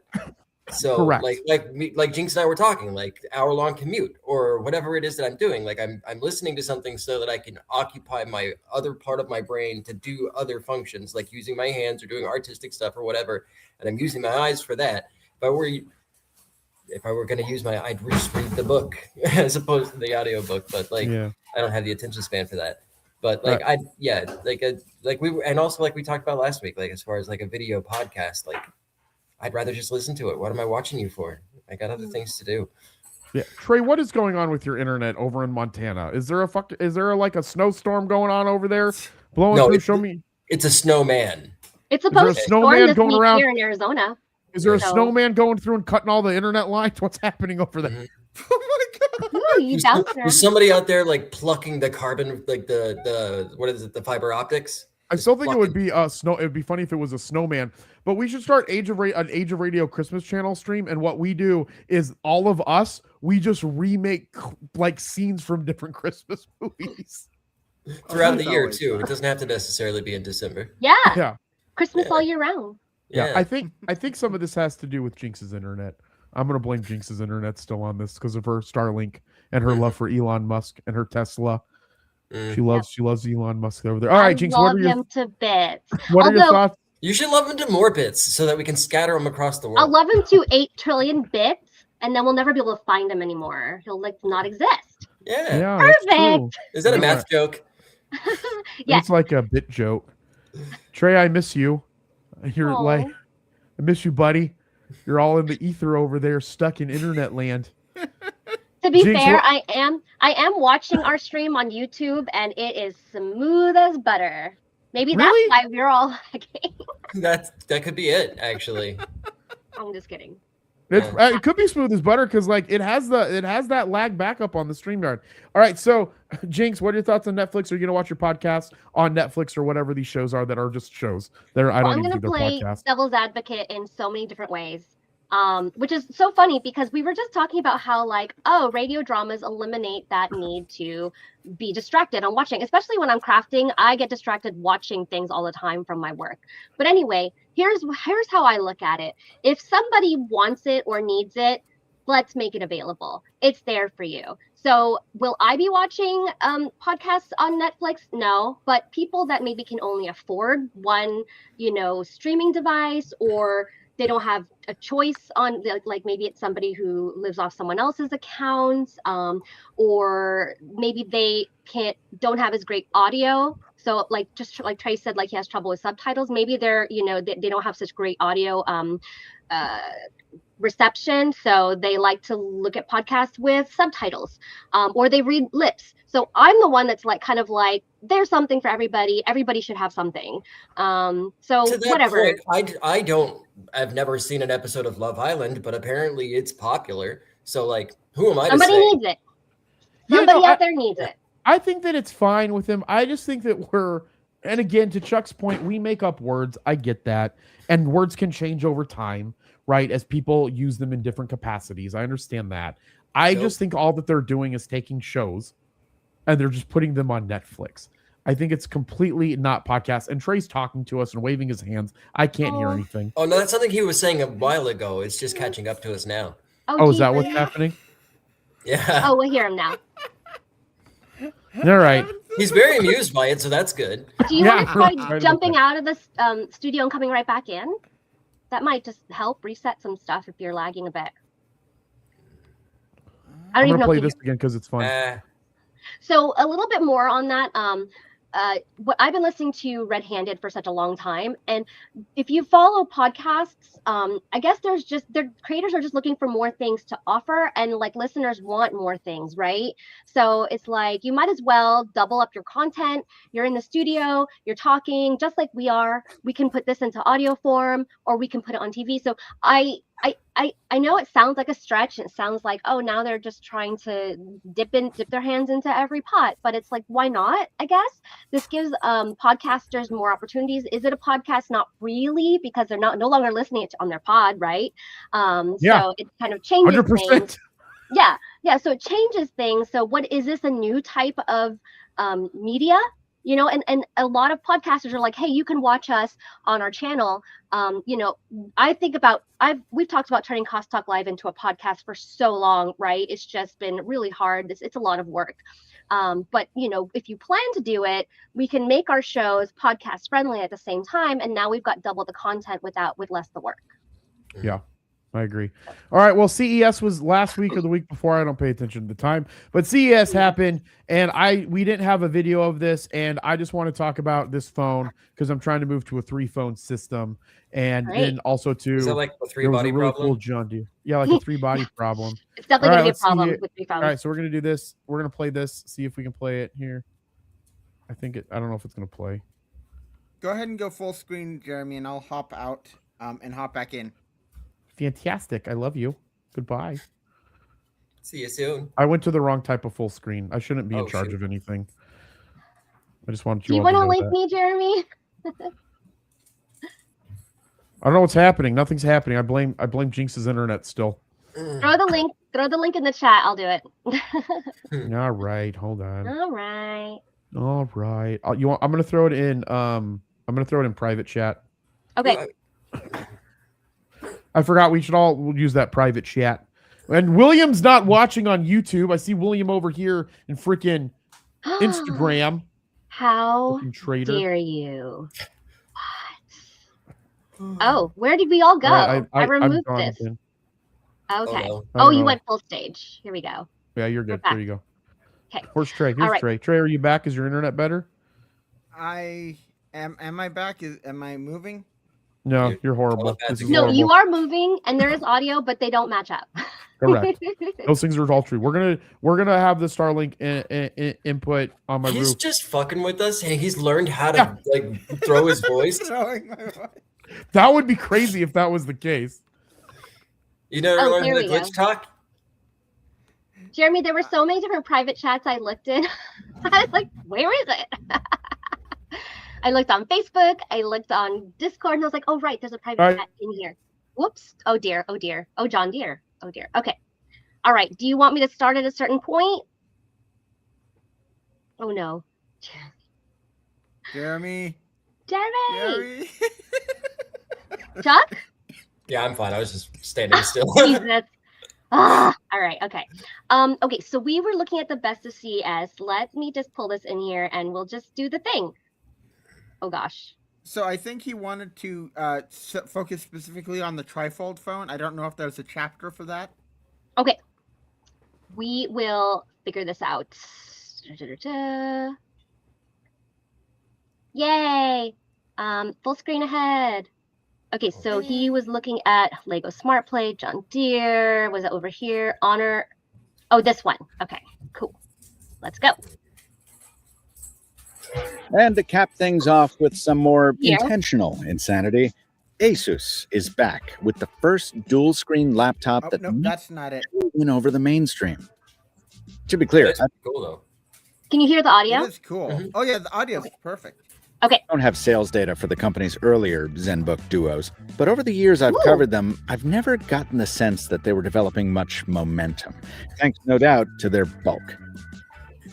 So Correct. like Jinx and I were talking, like hour-long commute or whatever it is that I'm doing. Like I'm listening to something so that I can occupy my other part of my brain to do other functions, like using my hands or doing artistic stuff or whatever. And I'm using my eyes for that. If I were going to use I'd just read the book as opposed to the audio book. But I don't have the attention span for that. But like and also like we talked about last week, like as far as like a video podcast, like I'd rather just listen to it. What am I watching you for? I got other things to do. Yeah, Trey, what is going on with your internet over in Montana? Is there like a snowstorm going on over there blowing through? Show me. It's a snowman. It's supposed to storm this week here in Arizona. Is there a snowman going through and cutting all the internet lines? What's happening over there? Mm-hmm. Oh my God! There's somebody out there like plucking the carbon, like the what is it, the fiber optics? I still think it would be snow. It would be funny if it was a snowman. But we should start an Age of Radio Christmas channel stream. And what we do is all of us, we just remake like scenes from different Christmas movies throughout the year too. It doesn't have to necessarily be in December. Yeah. Christmas all year round. Yeah. I think some of this has to do with Jinx's internet. I'm gonna blame Jinx's internet still on this because of her Starlink and her love for Elon Musk and her Tesla. She loves Elon Musk over there. All right, Jinx, what are your to bits. What are your thoughts? You should love him to more bits so that we can scatter them across the world. I'll love him to 8 trillion bits, and then we'll never be able to find him anymore. He'll not exist. Yeah. Perfect. Is that a math joke? Yes. It's like a bit joke. Trey, I miss you. You're like, I miss you, buddy. You're all in the ether over there, stuck in internet land. To be fair, I am watching our stream on YouTube, and it is smooth as butter. Maybe that's why we're all lagging. That could be it, actually. I'm just kidding. It could be smooth as butter because like it has that lag backup on the StreamYard. All right, so Jinx, what are your thoughts on Netflix? Are you gonna watch your podcast on Netflix or whatever these shows are that are just shows? I'm gonna play devil's advocate in so many different ways. Which is so funny because we were just talking about how like, radio dramas eliminate that need to be distracted on watching, especially when I'm crafting. I get distracted watching things all the time from my work. But anyway, here's how I look at it. If somebody wants it or needs it, let's make it available. It's there for you. So will I be watching podcasts on Netflix? No, but people that maybe can only afford one, streaming device, or they don't have a choice on, like maybe it's somebody who lives off someone else's account, or maybe they don't have as great audio. So just like Trey said, like he has trouble with subtitles. Maybe they're, they don't have such great audio reception. So they like to look at podcasts with subtitles, or they read lips. So I'm the one that's kind of like, there's something for everybody. Everybody should have something. So to that whatever. Point, I've never seen an episode of Love Island, but apparently it's popular. So who am I to say? Somebody needs it. Somebody out there needs it. I think that it's fine with him. I just think that and again, to Chuck's point, we make up words. I get that. And words can change over time, right? As people use them in different capacities. I understand that. I just think all that they're doing is taking shows and they're just putting them on Netflix. I think it's completely not podcast. And Trey's talking to us and waving his hands. I can't hear anything. Oh, no, that's something he was saying a while ago. It's just catching up to us now. Oh, is that what's happening? Yeah. Oh, we'll hear him now. All right. He's very amused by it, so that's good. Do you want to try jumping out of the studio and coming right back in? That might just help reset some stuff if you're lagging a bit. I'm going to play this again because it's fun. So a little bit more on that. What I've been listening to Red Handed for such a long time, and if you follow podcasts, I guess their creators are just looking for more things to offer, and listeners want more things, right? So it's like you might as well double up your content. You're in the studio, you're talking just like we are. We can put this into audio form, or we can put it on TV. So I know it sounds like a stretch. It sounds like, oh, now they're just trying to dip their hands into every pot, but it's like, why not? I guess this gives podcasters more opportunities. Is it a podcast? Not really, because they're no longer listening to on their pod, right? So it kind of changes 100%. things. Yeah. So it changes things. So what is this, a new type of media? And a lot of podcasters are like, hey, you can watch us on our channel. I think we've talked about turning Cost Talk Live into a podcast for so long, right? It's just been really hard. It's a lot of work. But if you plan to do it, we can make our shows podcast friendly at the same time. And now we've got double the content with less the work. Yeah. I agree. All right. Well, CES was last week or the week before. I don't pay attention to the time, but CES happened, and we didn't have a video of this, and I just want to talk about this phone because I'm trying to move to a 3-phone system, and then also to is that like a 3-body really problem? Cool John Deere. Yeah, like a 3-body problem. It's definitely gonna be a problem with 3 phones. All right, so we're gonna do this. We're gonna play this. See if we can play it here. I don't know if it's gonna play. Go ahead and go full screen, Jeremy, and I'll hop out and hop back in. Fantastic. I love you. Goodbye. See you soon. I went to the wrong type of full screen. I shouldn't be in charge of anything. I just wanted you. Do you want to link me, Jeremy? I don't know what's happening. Nothing's happening. I blame Jinx's internet still. Throw the link in the chat. I'll do it. All right. Hold on. All right. I'm gonna throw it in. I'm gonna throw it in private chat. Okay. I forgot we should all use that private chat. And William's not watching on YouTube. I see William over here in freaking Instagram. How dare you? What? Oh, where did we all go? I removed this. Again. Okay. Oh, you went full stage. Here we go. Yeah, you're good. There you go. Okay. Where's Trey? Here's Trey. Trey, are you back? Is your internet better? Am I back? Am I moving? No, you're horrible. No, you are moving, and there is audio, but they don't match up. Correct. Those things are all true. We're gonna have the Starlink input on my roof. He's just fucking with us, and he's learned how to like throw his voice. That would be crazy if that was the case. You never learned the glitch talk? Jeremy, there were so many different private chats I looked in. I was like, where is it? I looked on Facebook. I looked on Discord, and I was like, oh, right, there's a private chat in here. Whoops. Oh, dear. Oh, dear. Oh, John dear. Oh, dear. Okay. All right. Do you want me to start at a certain point? Oh, no. Jeremy. Chuck? Yeah, I'm fine. I was just standing still. Jesus. All right. Okay. Okay. So we were looking at the best of CES. Let me just pull this in here, and we'll just do the thing. Oh gosh. So I think he wanted to focus specifically on the trifold phone. I don't know if there's a chapter for that. Okay. We will figure this out. Da-da-da-da. Yay. Full screen ahead. Okay, so he was looking at Lego Smart Play, John Deere. Was it over here? Honor. Oh, this one. Okay, cool. Let's go. And to cap things off with some more intentional insanity, Asus is back with the first dual screen laptop that's not it. Went over the mainstream. To be clear, That's cool though. Can you hear the audio? It is cool. Oh yeah, the audio is perfect. Okay. I don't have sales data for the company's earlier ZenBook duos, but over the years I've covered them, I've never gotten the sense that they were developing much momentum, thanks no doubt to their bulk.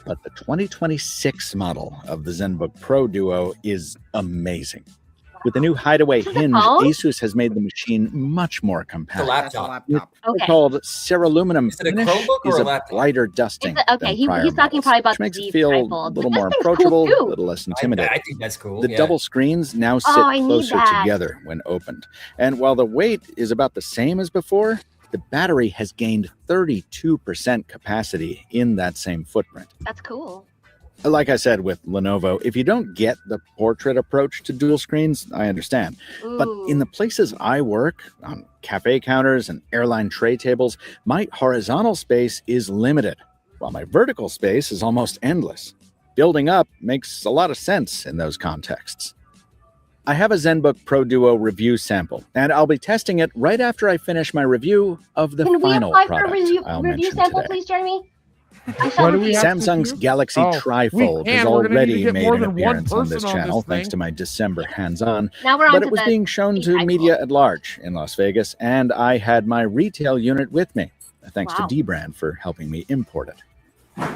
But the 2026 model of the ZenBook Pro Duo is amazing. With the new hideaway hinge, Asus has made the machine much more compact. The laptop. Okay. Called Ceraluminum Is it a Chromebook or a laptop? Brighter dusting. Okay, he's talking probably about which makes the it feel a little more approachable, a little less intimidating. I think that's cool. The double screens now sit closer together when opened. And while the weight is about the same as before, the battery has gained 32% capacity in that same footprint. That's cool. Like I said with Lenovo, if you don't get the portrait approach to dual screens, I understand. But in the places I work, on cafe counters and airline tray tables, my horizontal space is limited, while my vertical space is almost endless. Building up makes a lot of sense in those contexts. I have a ZenBook Pro Duo review sample, and I'll be testing it right after I finish my review of the final product. Can we apply for a review sample, please, Jeremy? Samsung's Galaxy Trifold has already made an appearance on this channel, thanks to my December hands-on. But it was being shown to media at large in Las Vegas, and I had my retail unit with me, thanks to D-Brand for helping me import it.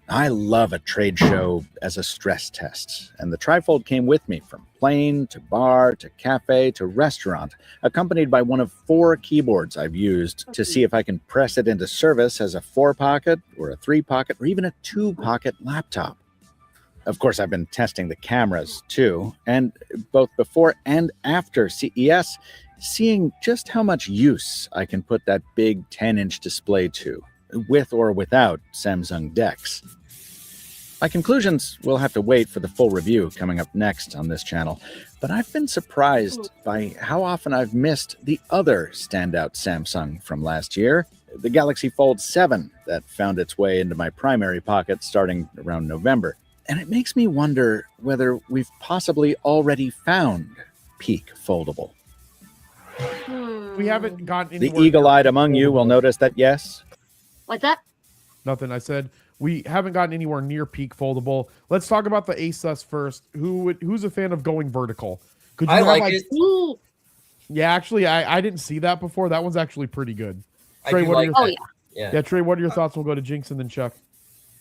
I love a trade show as a stress test, and the Trifold came with me from plane to bar to cafe to restaurant, accompanied by one of 4 keyboards I've used to see if I can press it into service as a 4-pocket or a 3-pocket or even a 2-pocket laptop. Of course, I've been testing the cameras too, and both before and after CES, seeing just how much use I can put that big 10-inch display to, with or without Samsung DeX. My conclusions will have to wait for the full review coming up next on this channel, but I've been surprised by how often I've missed the other standout Samsung from last year, the Galaxy Fold 7 that found its way into my primary pocket starting around November. And it makes me wonder whether we've possibly already found peak foldable. We haven't gotten The eagle-eyed among you will notice that yes. What's that? Nothing. I said we haven't gotten anywhere near peak foldable. Let's talk about the Asus first. Who's a fan of going vertical? Could you I like it. Yeah, actually, I didn't see that before. That one's actually pretty good. Trey, what are your thoughts? Yeah, Trey, what are your thoughts? We'll go to Jinx and then Chuck.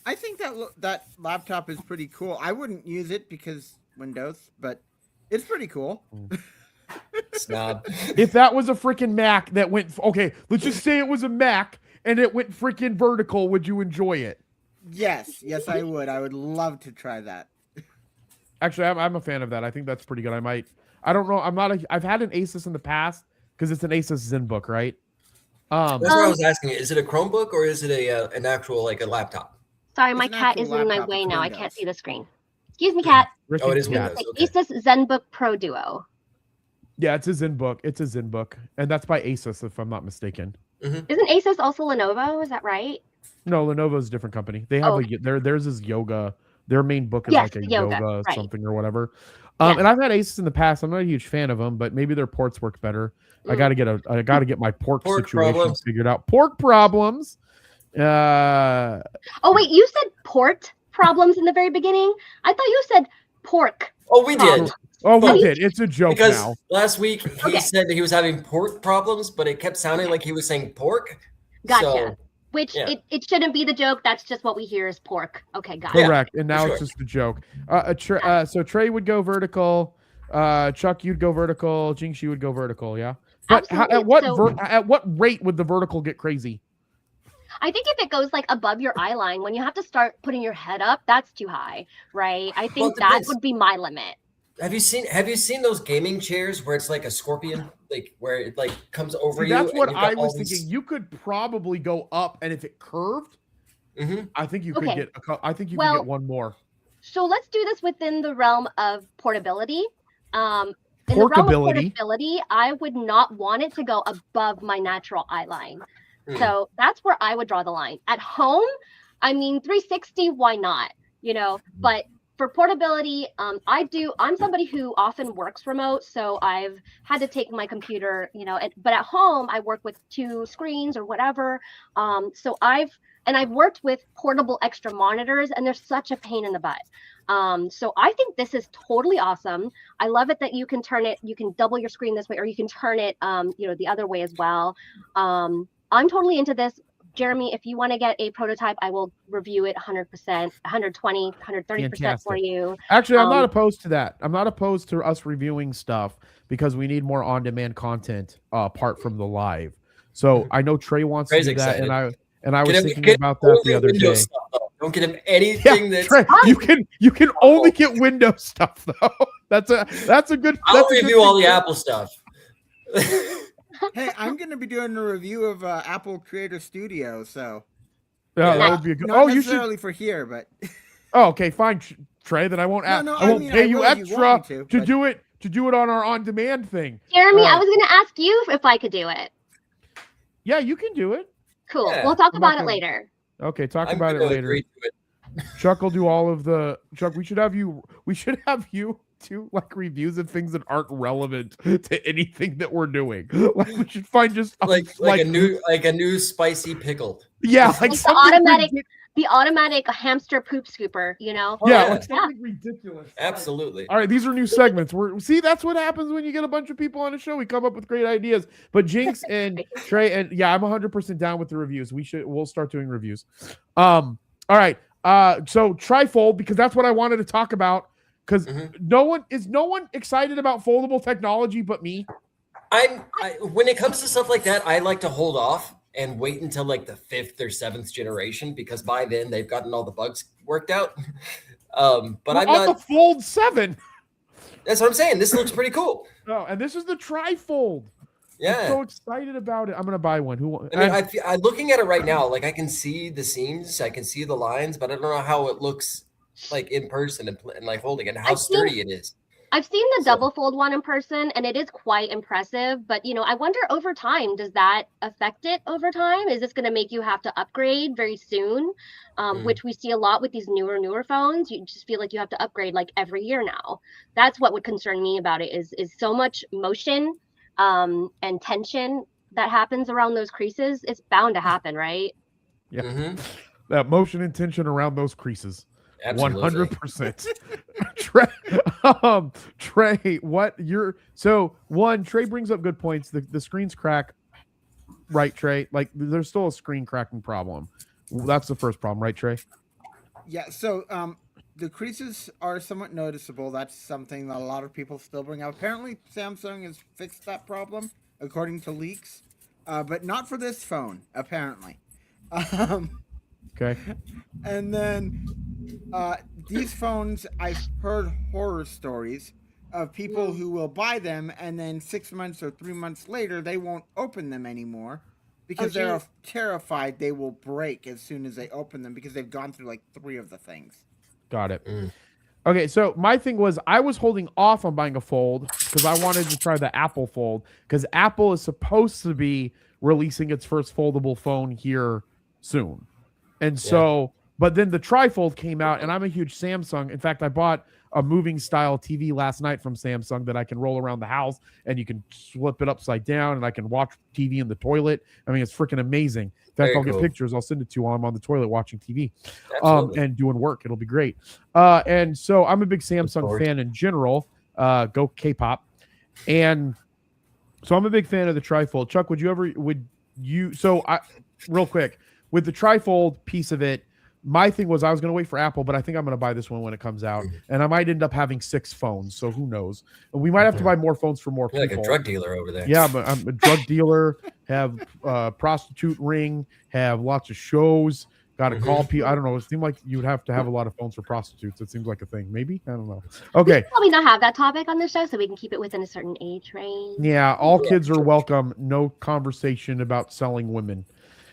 I think that laptop is pretty cool. I wouldn't use it because Windows, but it's pretty cool. Snob. If that was a freaking Mac that went, okay, let's just say it was a Mac and it went freaking vertical, would you enjoy it? Yes, I would. I would love to try that. Actually, I'm a fan of that. I think that's pretty good. I don't know. I've had an Asus in the past because it's an Asus ZenBook, right? That's what I was asking. Is it a Chromebook or is it an actual like a laptop? Sorry, my cat is in my way now. I can't see the screen. Excuse me, cat. Oh, it is Cat. Windows. Okay. Asus ZenBook Pro Duo. Yeah, it's a ZenBook. It's a ZenBook, and that's by Asus, if I'm not mistaken. Isn't Asus also Lenovo? Is that right? No, Lenovo's a different company. They have theirs is Yoga. Their main book is like a yoga right. something or whatever. And I've had Asus in the past. I'm not a huge fan of them, but maybe their ports work better. I gotta get my pork situation problems. figured out. Pork problems. Oh wait, you said port problems in the very beginning. I thought you said pork. Oh, we did. Oh, we did. It's a joke because now. Last week he said that he was having pork problems, but it kept sounding like he was saying pork. Gotcha. So, Which it shouldn't be the joke. That's just what we hear is pork. Okay, got it. Correct. And now it's just a joke. So Trey would go vertical. Chuck, you'd go vertical. Jinx, you would go vertical. Yeah. But at what rate would the vertical get crazy? I think if it goes like above your eye line, when you have to start putting your head up, that's too high, right? I think that would be my limit. Have you seen those gaming chairs where it's like a scorpion, like where it like comes over you? That's what I was thinking. You could probably go up, and if it curved, I think you could get. I think you could get one more. So let's do this within the realm of portability. In the realm of portability, I would not want it to go above my natural eye line. So that's where I would draw the line. At home, I mean, 360, why not? You know, but for portability, I'm somebody who often works remote, so I've had to take my computer, you know, but at home I work with 2 screens or whatever. So I've worked with portable extra monitors, and they're such a pain in the butt. So I think this is totally awesome. I love it that you can turn it, you can double your screen this way, or you can turn it, you know, the other way as well. I'm totally into this. Jeremy, if you want to get a prototype, I will review it 100%, 120, 130% for you. Actually, I'm not opposed to that. I'm not opposed to us reviewing stuff because we need more on-demand content apart from the live. So I know Trey wants to do that, and I was thinking about that the other day. Don't get him anything that's Trey, you can only get Windows stuff though. That's a good. I'll review all the Apple stuff. Hey, I'm going to be doing a review of Apple Creator Studio, so. Yeah, that would be a good. Not necessarily for here, but. Oh, okay, fine, Trey. Then I won't. I won't pay you extra to do it on our on-demand thing. Jeremy, I was going to ask you if I could do it. Yeah, you can do it. Cool. Yeah. We'll talk about it later. Okay, talk about it later. Chuck will do all of the. Chuck, we should have you do like reviews of things that aren't relevant to anything that we're doing. Like we should find just like a new spicy pickle. Yeah, like the automatic hamster poop scooper, you know? Yeah, like something ridiculous. Absolutely. All right, these are new segments. See, that's what happens when you get a bunch of people on a show. We come up with great ideas. But Jinx and Trey and I'm 100% down with the reviews. We'll start doing reviews. All right. So trifold, because that's what I wanted to talk about. Because no one excited about foldable technology but me. When it comes to stuff like that, I like to hold off and wait until like the 5th or 7th generation, because by then they've gotten all the bugs worked out. But I'm not the Fold 7. That's what I'm saying. This looks pretty cool. Oh, and this is the trifold. Yeah, I'm so excited about it. I'm gonna buy one. I'm looking at it right now. Like I can see the seams, I can see the lines, but I don't know how it looks like in person and like holding it, and how sturdy it is. I've seen the double fold one in person, and it is quite impressive. But you know, I wonder over time, does that affect it over time? Is this going to make you have to upgrade very soon? Which we see a lot with these newer phones. You just feel like you have to upgrade like every year now. That's what would concern me about it. Is so much motion and tension that happens around those creases. It's bound to happen, right? Yeah, that motion and tension around those creases. 100%. Trey, what you're Trey brings up good points. The screens crack, right, Trey? Like there's still a screen cracking problem. That's the first problem, right, Trey? Yeah. So the creases are somewhat noticeable. That's something that a lot of people still bring up. Apparently, Samsung has fixed that problem according to leaks, but not for this phone. Apparently. Okay. And then these phones, I've heard horror stories of people who will buy them and then 6 months or 3 months later, they won't open them anymore because they're terrified they will break as soon as they open them because they've gone through like 3 of the things. Got it. Okay, so my thing was I was holding off on buying a fold because I wanted to try the Apple Fold because Apple is supposed to be releasing its first foldable phone here soon. And so, but then the Trifold came out, and I'm a huge Samsung. In fact, I bought a moving style TV last night from Samsung that I can roll around the house, and you can flip it upside down, and I can watch TV in the toilet. I mean, it's freaking amazing. In fact, I'll get pictures. I'll send it to you while I'm on the toilet watching TV and doing work. It'll be great. And so I'm a big Samsung fan in general. Go K-pop. And so I'm a big fan of the Trifold. Chuck, real quick, with the Trifold piece of it, my thing was I was going to wait for Apple, but I think I'm going to buy this one when it comes out. And I might end up having 6 phones, so who knows? We might have to buy more phones for more people. Like a drug dealer over there. Yeah, but I'm a drug dealer, have a prostitute ring, have lots of shows, got to call people. I don't know. It seemed like you would have to have a lot of phones for prostitutes. It seems like a thing. Maybe? I don't know. Okay. We'll probably not have that topic on the show, so we can keep it within a certain age range. Yeah, all kids are welcome. No conversation about selling women.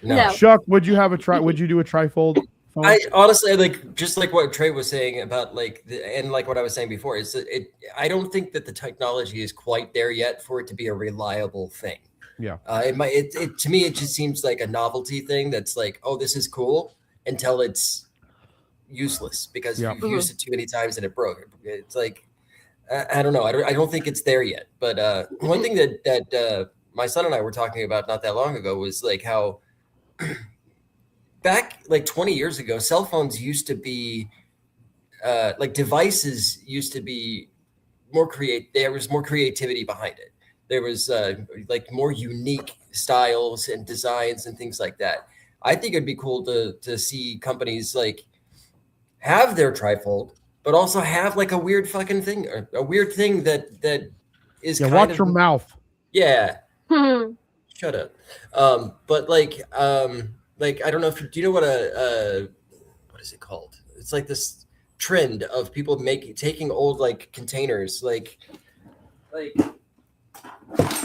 No. Chuck, would you do a Trifold? I honestly just like what Trey was saying about and like what I was saying before is that I don't think that the technology is quite there yet for it to be a reliable thing. Yeah. It to me it just seems like a novelty thing that's like, oh, this is cool until it's useless because you've used it too many times and it broke. It's like I don't know. I don't think it's there yet. But one thing that my son and I were talking about not that long ago was like how back like 20 years ago, cell phones used to be devices used to be there was more creativity behind it. There was more unique styles and designs and things like that. I think it'd be cool to see companies have their Trifold, but also have like a weird fucking thing, or a weird thing that is watch your mouth. Yeah. Shut up. But I don't know if do you know what what is it called? It's like this trend of people taking old containers, like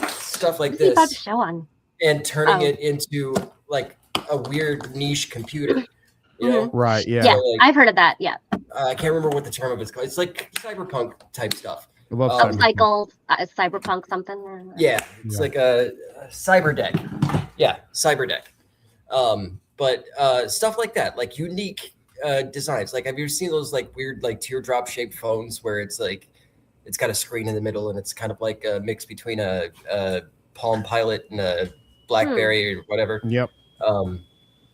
stuff like this, about to show on, and turning it into like a weird niche computer. You know? Right? Yeah. Yeah, I've heard of that. Yeah. I can't remember what the term of it's called. It's like cyberpunk type stuff. Upcycle, cyberpunk something. Yeah, it's like a cyber deck. Yeah, cyber deck. But stuff like that, like unique designs. Like, have you seen those weird teardrop shaped phones where it's got a screen in the middle and it's kind of like a mix between a Palm Pilot and a BlackBerry or whatever. Yep.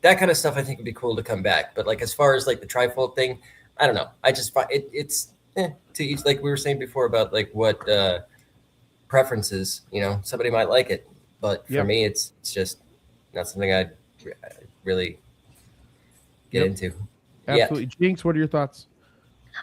That kind of stuff I think would be cool to come back. But as far as the Trifold thing, I don't know. I just find it's to each, like we were saying before about what preferences. Somebody might like it, but for me, it's just not something I'd really get into. Absolutely. Jinx, what are your thoughts?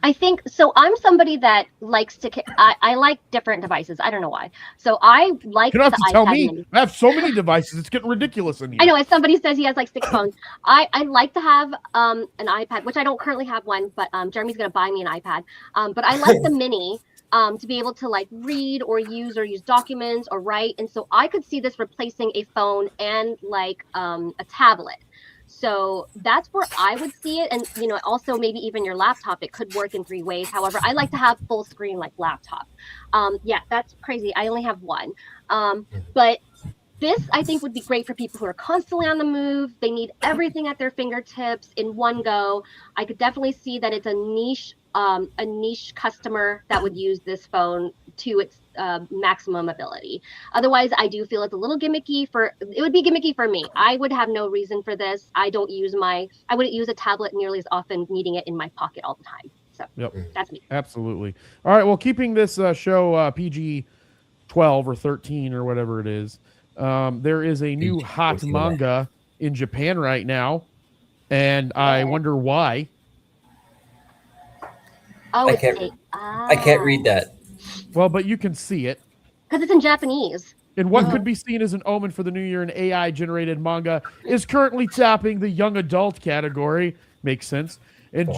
I think so. I'm somebody that likes to. I like different devices. I don't know why. So I like. You don't have to tell me. Mini. I have so many devices. It's getting ridiculous in here. I know. As somebody says he has 6 phones. I like to have an iPad, which I don't currently have one, but Jeremy's gonna buy me an iPad. But I like the mini to be able to read or use documents or write, and so I could see this replacing a phone and a tablet. So that's where I would see it. And, also maybe even your laptop, it could work in 3 ways. However, I like to have full screen laptop. Yeah, that's crazy. I only have one. But this, I think, would be great for people who are constantly on the move. They need everything at their fingertips in one go. I could definitely see that it's a niche customer that would use this phone to its maximum ability. Otherwise, I do feel it's a little gimmicky it would be gimmicky for me. I would have no reason for this. I wouldn't use a tablet nearly as often, needing it in my pocket all the time. So that's me. Absolutely. All right. Well, keeping this show PG 12 or 13 or whatever it is, there is a new hot manga in Japan right now, and I wonder why. Oh, I can't read that. Well, but you can see it. Because it's in Japanese. And what could be seen as an omen for the new year, an AI-generated manga is currently topping the young adult category. Makes sense. In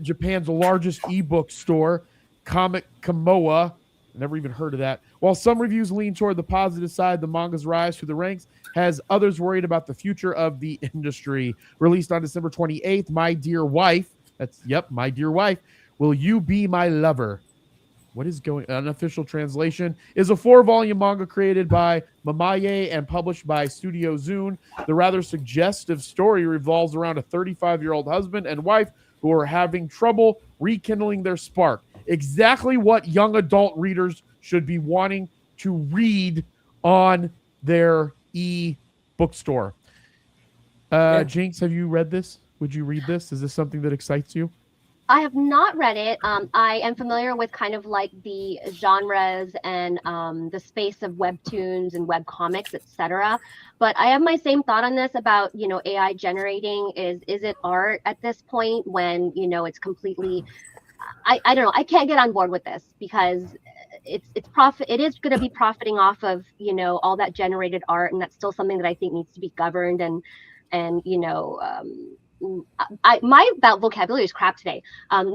Japan's largest ebook store, Comic Kamoa, never even heard of that. While some reviews lean toward the positive side, the manga's rise through the ranks has others worried about the future of the industry. Released on December 28th, My Dear Wife, My Dear Wife, Will You Be My Lover? What is going? Unofficial translation is a 4-volume manga created by Mamaye and published by Studio Zune. The rather suggestive story revolves around a 35-year-old husband and wife who are having trouble rekindling their spark. Exactly what young adult readers should be wanting to read on their e-bookstore. Jinx, have you read this? Would you read this? Is this something that excites you? I have not read it. I am familiar with kind of like the genres and the space of webtoons and webcomics, etc. But I have my same thought on this about, AI generating. Is it art at this point when, it's completely, I don't know. I can't get on board with this because it's profit. It is going to be profiting off of, all that generated art. And that's still something that I think needs to be governed and my vocabulary is crap today.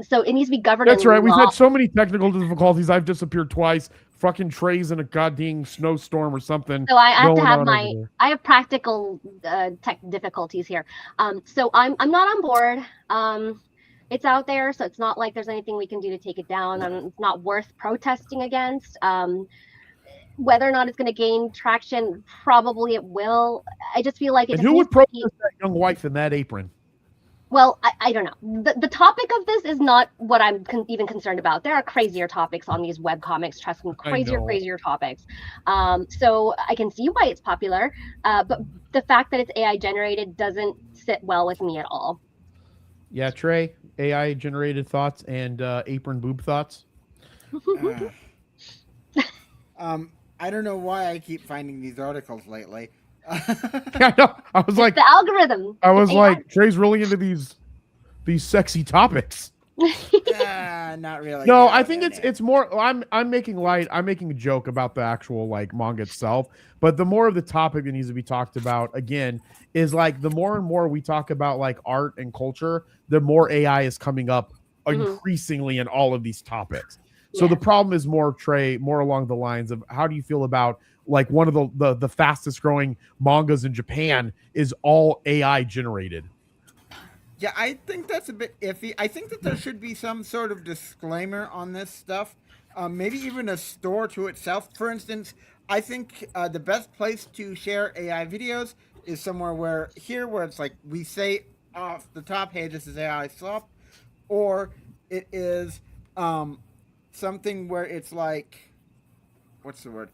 So it needs to be governed. That's right. We've had so many technical difficulties. I've disappeared twice. Fucking Trey's in a goddamn snowstorm or something. So I have to have I have practical tech difficulties here. So I'm not on board. It's out there, so it's not like there's anything we can do to take it down. It's not worth protesting against. Whether or not it's going to gain traction, probably it will. I just feel like it. And who would protest that young wife in that apron? Well, I don't know. The topic of this is not what I'm even concerned about. There are crazier topics on these webcomics, trust me, crazier topics. So I can see why it's popular, but the fact that it's AI generated doesn't sit well with me at all. Yeah, Trey, AI generated thoughts and apron boob thoughts? I don't know why I keep finding these articles lately. I know. I was like the algorithm. I was like, Trey's really into these sexy topics. Not really. No, I think it's more. I'm making light. I'm making a joke about the actual like manga itself. But the more of the topic that needs to be talked about again is like the more and more we talk about like art and culture, the more AI is coming up increasingly in all of these topics. So the problem is more, Trey, more along the lines of how do you feel about like one of the fastest growing mangas in Japan is all AI generated? Yeah, I think that's a bit iffy. I think that there should be some sort of disclaimer on this stuff. Maybe even a store to itself. For instance, I think the best place to share AI videos is somewhere where it's like we say off the top, hey, this is AI soft, or it is something where it's like, what's the word?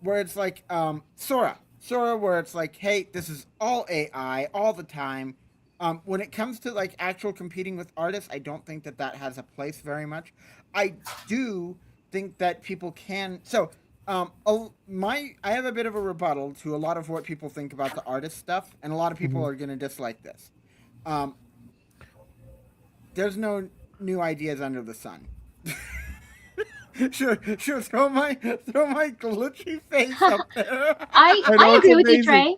Where it's like Sora, where it's like, hey, this is all AI all the time. When it comes to like actual competing with artists, I don't think that has a place very much. I do think that people can. So I have a bit of a rebuttal to a lot of what people think about the artist stuff, and a lot of people are going to dislike this. There's no new ideas under the sun. Sure. Throw my glitchy face up there. I agree with you, Trey.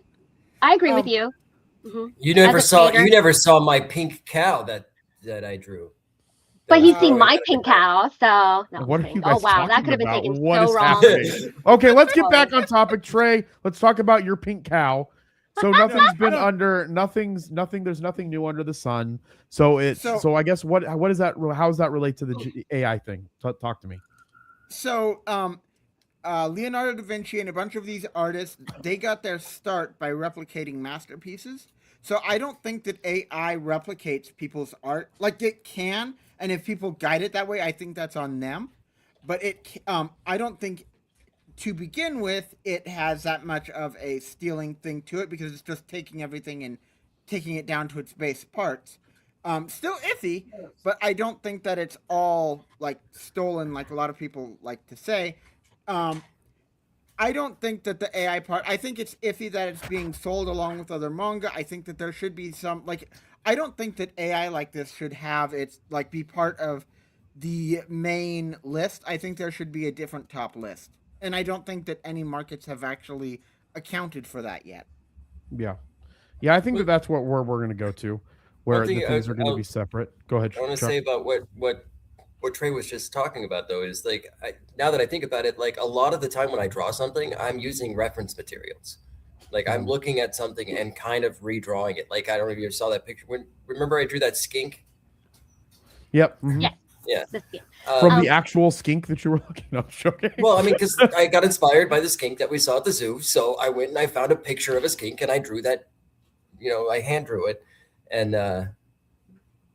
I agree with you. Mm-hmm. You never saw my pink cow that I drew. But he's seen my pink cow, so no, what are you guys that could have been about? taken What so wrong. Happening? Okay, let's get back on topic, Trey. Let's talk about your pink cow. So nothing's been there's nothing new under the sun. So I guess what is that? How does that relate to the AI thing? Talk to me. So Leonardo da Vinci and a bunch of these artists, they got their start by replicating masterpieces. So I don't think that AI replicates people's art. Like it can, and if people guide it that way, I think that's on them. But I don't think to begin with it has that much of a stealing thing to it because it's just taking everything and taking it down to its base parts. Still iffy, but I don't think that it's all like stolen like a lot of people like to say. I don't think that the AI part, I think it's iffy that it's being sold along with other manga. I think that there should be some, like, I don't think that AI like this should have its, like, be part of the main list. I think there should be a different top list. And I don't think that any markets have actually accounted for that yet. Yeah. Yeah, I think that's what we're going to go to, where the things are going to be separate. Go ahead, I want to say about what Trey was just talking about, though, is like, now that I think about it, like a lot of the time when I draw something, I'm using reference materials. Like I'm looking at something and kind of redrawing it. Like, I don't know if you saw that picture. Remember I drew that skink? Yep. Mm-hmm. Yeah. Yeah. The skin. From the actual skink that you were looking up. Okay. Well, I mean, because I got inspired by the skink that we saw at the zoo. So I went and I found a picture of a skink and I drew that, I hand drew it. And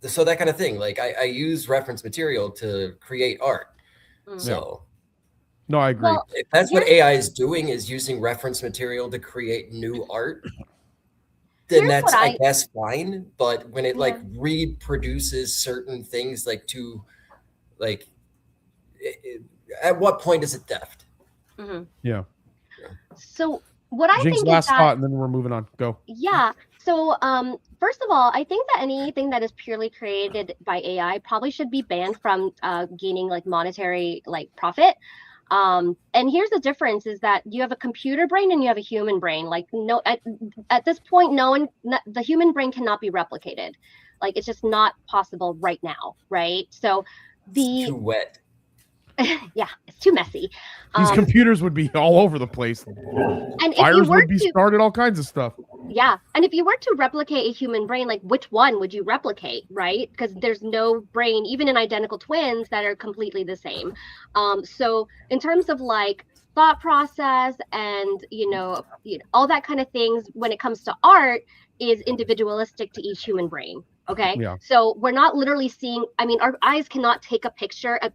so that kind of thing. Like I use reference material to create art. So. No, I agree. Well, if that's what AI is doing, is using reference material to create new art, then that's, I guess, fine. But when it like reproduces certain things, like at what point is it theft? Mm-hmm. Yeah. So what I Jinx, think last is that, thought, and then we're moving on. Go. Yeah. So first of all, I think that anything that is purely created by AI probably should be banned from gaining like monetary like profit. And here's the difference is that you have a computer brain and you have a human brain. Like at this point, the human brain cannot be replicated. Like it's just not possible right now. Right. So it's too wet. Yeah, it's too messy. These computers would be all over the place. And fires would be started, all kinds of stuff. Yeah. And if you were to replicate a human brain, like which one would you replicate, right? Because there's no brain, even in identical twins, that are completely the same. So in terms of like thought process and, all that kind of things, when it comes to art, is individualistic to each human brain. Okay. Yeah. So we're not literally seeing, our eyes cannot take a picture and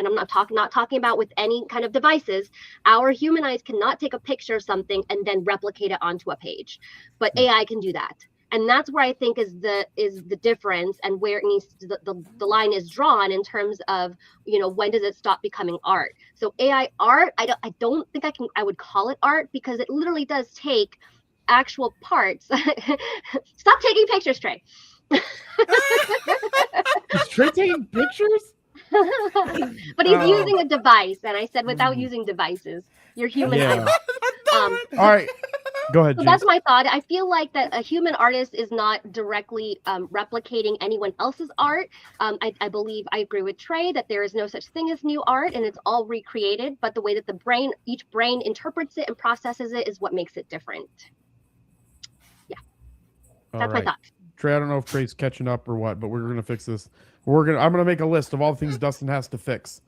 I'm not talking about with any kind of devices. Our human eyes cannot take a picture of something and then replicate it onto a page, but AI can do that. And that's where I think is the difference and where it needs to, the line is drawn in terms of, when does it stop becoming art? So AI art, I don't think I would call it art because it literally does take actual parts. Stop taking pictures, Trey. Is Trey taking pictures? But he's using a device, and I said without using devices, your human eyes. All right, go ahead. So that's my thought. I feel like that a human artist is not directly replicating anyone else's art. I agree with Trey that there is no such thing as new art, and it's all recreated. But the way that each brain interprets it and processes it is what makes it different. Yeah, that's my thought. Trey, I don't know if Trey's catching up or what, but we're gonna fix this. I'm gonna make a list of all the things Dustin has to fix.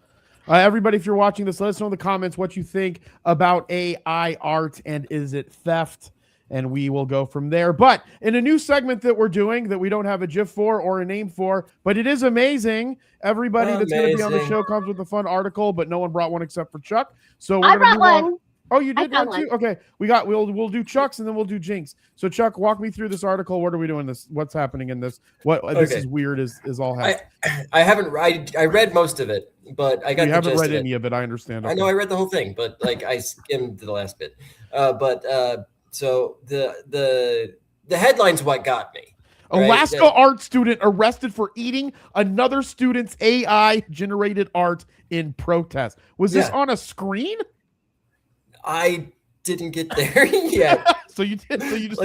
Everybody, if you're watching this, let us know in the comments what you think about AI art and is it theft, and we will go from there. But in a new segment that we're doing that we don't have a GIF for or a name for, but it is amazing. Everybody that's going to be on the show comes with a fun article, but no one brought one except for Chuck. So we're going to move on. Oh, you did one too? Okay. We'll do Chuck's and then we'll do Jinx. So Chuck, walk me through this article. What are we doing this? What's happening in this? This is weird is all happening. I read most of it, but I got You haven't read any of it. I understand. Okay. I know I read the whole thing, but like I skimmed the last bit. So the headline's what got me. Right? Alaska art student arrested for eating another student's AI generated art in protest. Was this on a screen? I didn't get there yet. So you did. So you just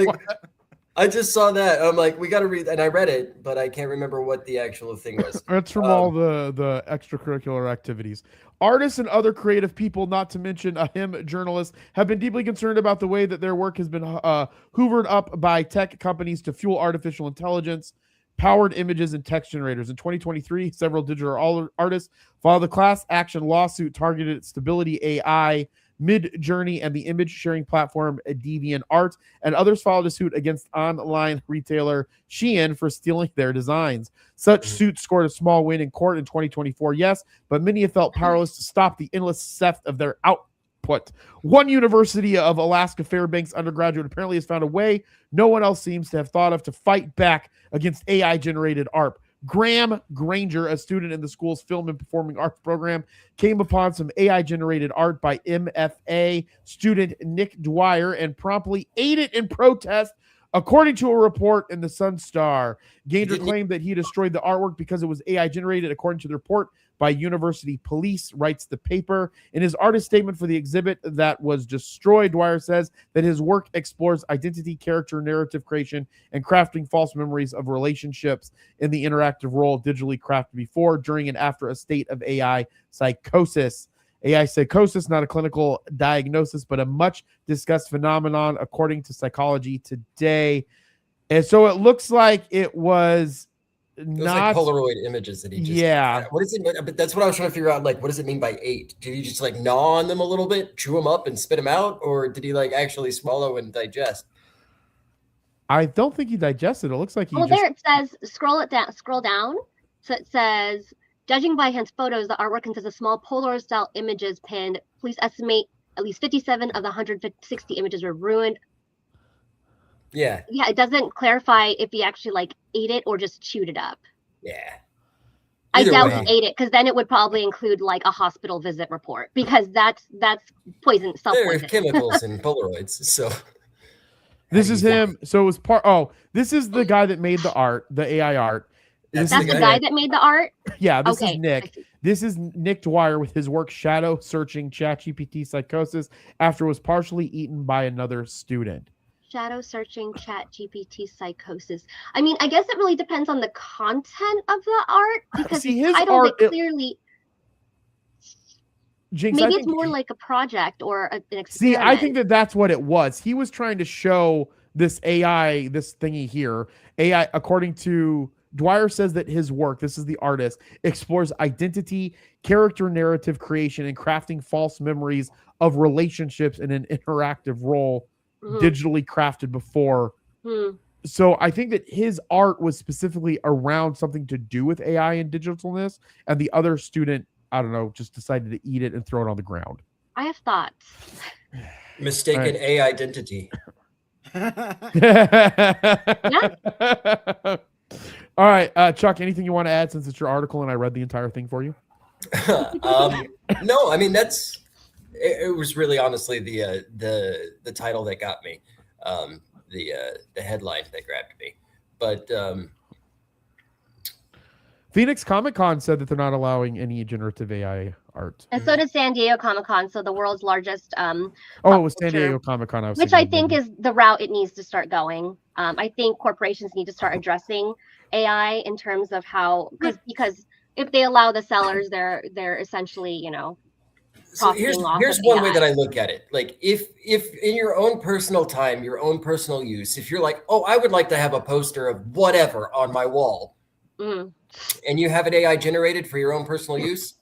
I just saw that. I'm like, we got to read, and I read it, but I can't remember what the actual thing was. It's from all the extracurricular activities. Artists and other creative people, not to mention a him journalist, have been deeply concerned about the way that their work has been hoovered up by tech companies to fuel artificial intelligence, powered images, and text generators. In 2023, several digital artists filed a class action lawsuit targeted at Stability AI, Mid-Journey, and the image sharing platform DeviantArt, and others filed a suit against online retailer Shein for stealing their designs. Such suits scored a small win in court in 2024, yes, but many have felt powerless to stop the endless theft of their output. One University of Alaska Fairbanks undergraduate apparently has found a way no one else seems to have thought of to fight back against AI-generated art. Graham Granger, a student in the school's film and performing arts program, came upon some AI-generated art by MFA student Nick Dwyer and promptly ate it in protest, according to a report in the Sun Star. Granger claimed that he destroyed the artwork because it was AI-generated, according to the report by University Police, writes the paper. In his artist statement for the exhibit that was destroyed, Dwyer says that his work explores identity, character, narrative creation, and crafting false memories of relationships in the interactive role digitally crafted before, during, and after a state of AI psychosis. AI psychosis, not a clinical diagnosis, but a much discussed phenomenon, according to Psychology Today. And so it looks like it was It was like Polaroid images that he just what is it? But that's what I was trying to figure out. Like, what does it mean by ate? Did he just like gnaw on them a little bit, chew them up, and spit them out, or did he like actually swallow and digest? I don't think he digested. It looks like he. Oh, there it says. Scroll down. So it says, judging by his photos, the artwork consists of small Polaroid-style images pinned. Police estimate at least 57 of the 160 images were ruined. Yeah. Yeah, it doesn't clarify if he actually like ate it or just chewed it up. Yeah. I doubt he ate it, because then it would probably include like a hospital visit report, because that's poison, self-poison. There are chemicals in Polaroids, so. This is him. So it was part. Oh, this is the guy that made the art, the AI art. That's the guy that made the art? Yeah, this is Nick. This is Nick Dwyer with his work Shadow Searching ChatGPT Psychosis after it was partially eaten by another student. Shadow Searching ChatGPT Psychosis. I mean, I guess it really depends on the content of the art, because his title it clearly... Jinx, maybe it's more like a project or an experiment. See, I think that's what it was. He was trying to show this AI, this thingy here. AI, according to Dwyer, says that his work, this is the artist, explores identity, character narrative creation, and crafting false memories of relationships in an interactive role, digitally crafted before. So I think that his art was specifically around something to do with AI and digitalness, and the other student, I don't know, just decided to eat it and throw it on the ground. I have thoughts. Mistaken AI identity. All right, Chuck, anything you want to add since it's your article and I read the entire thing for you? No, I mean, it was really honestly the title that got me, the headline that grabbed me. But Phoenix Comic-Con said that they're not allowing any generative AI art. And so did San Diego Comic-Con, so the world's largest it was San Diego Comic-Con. Which I think is the route it needs to start going. I think corporations need to start addressing AI in terms of how, because if they allow the sellers, they're essentially, you know, so here's one way that I look at it. Like if in your own personal time, your own personal use, if you're like, oh, I would like to have a poster of whatever on my wall, and you have it AI generated for your own personal use,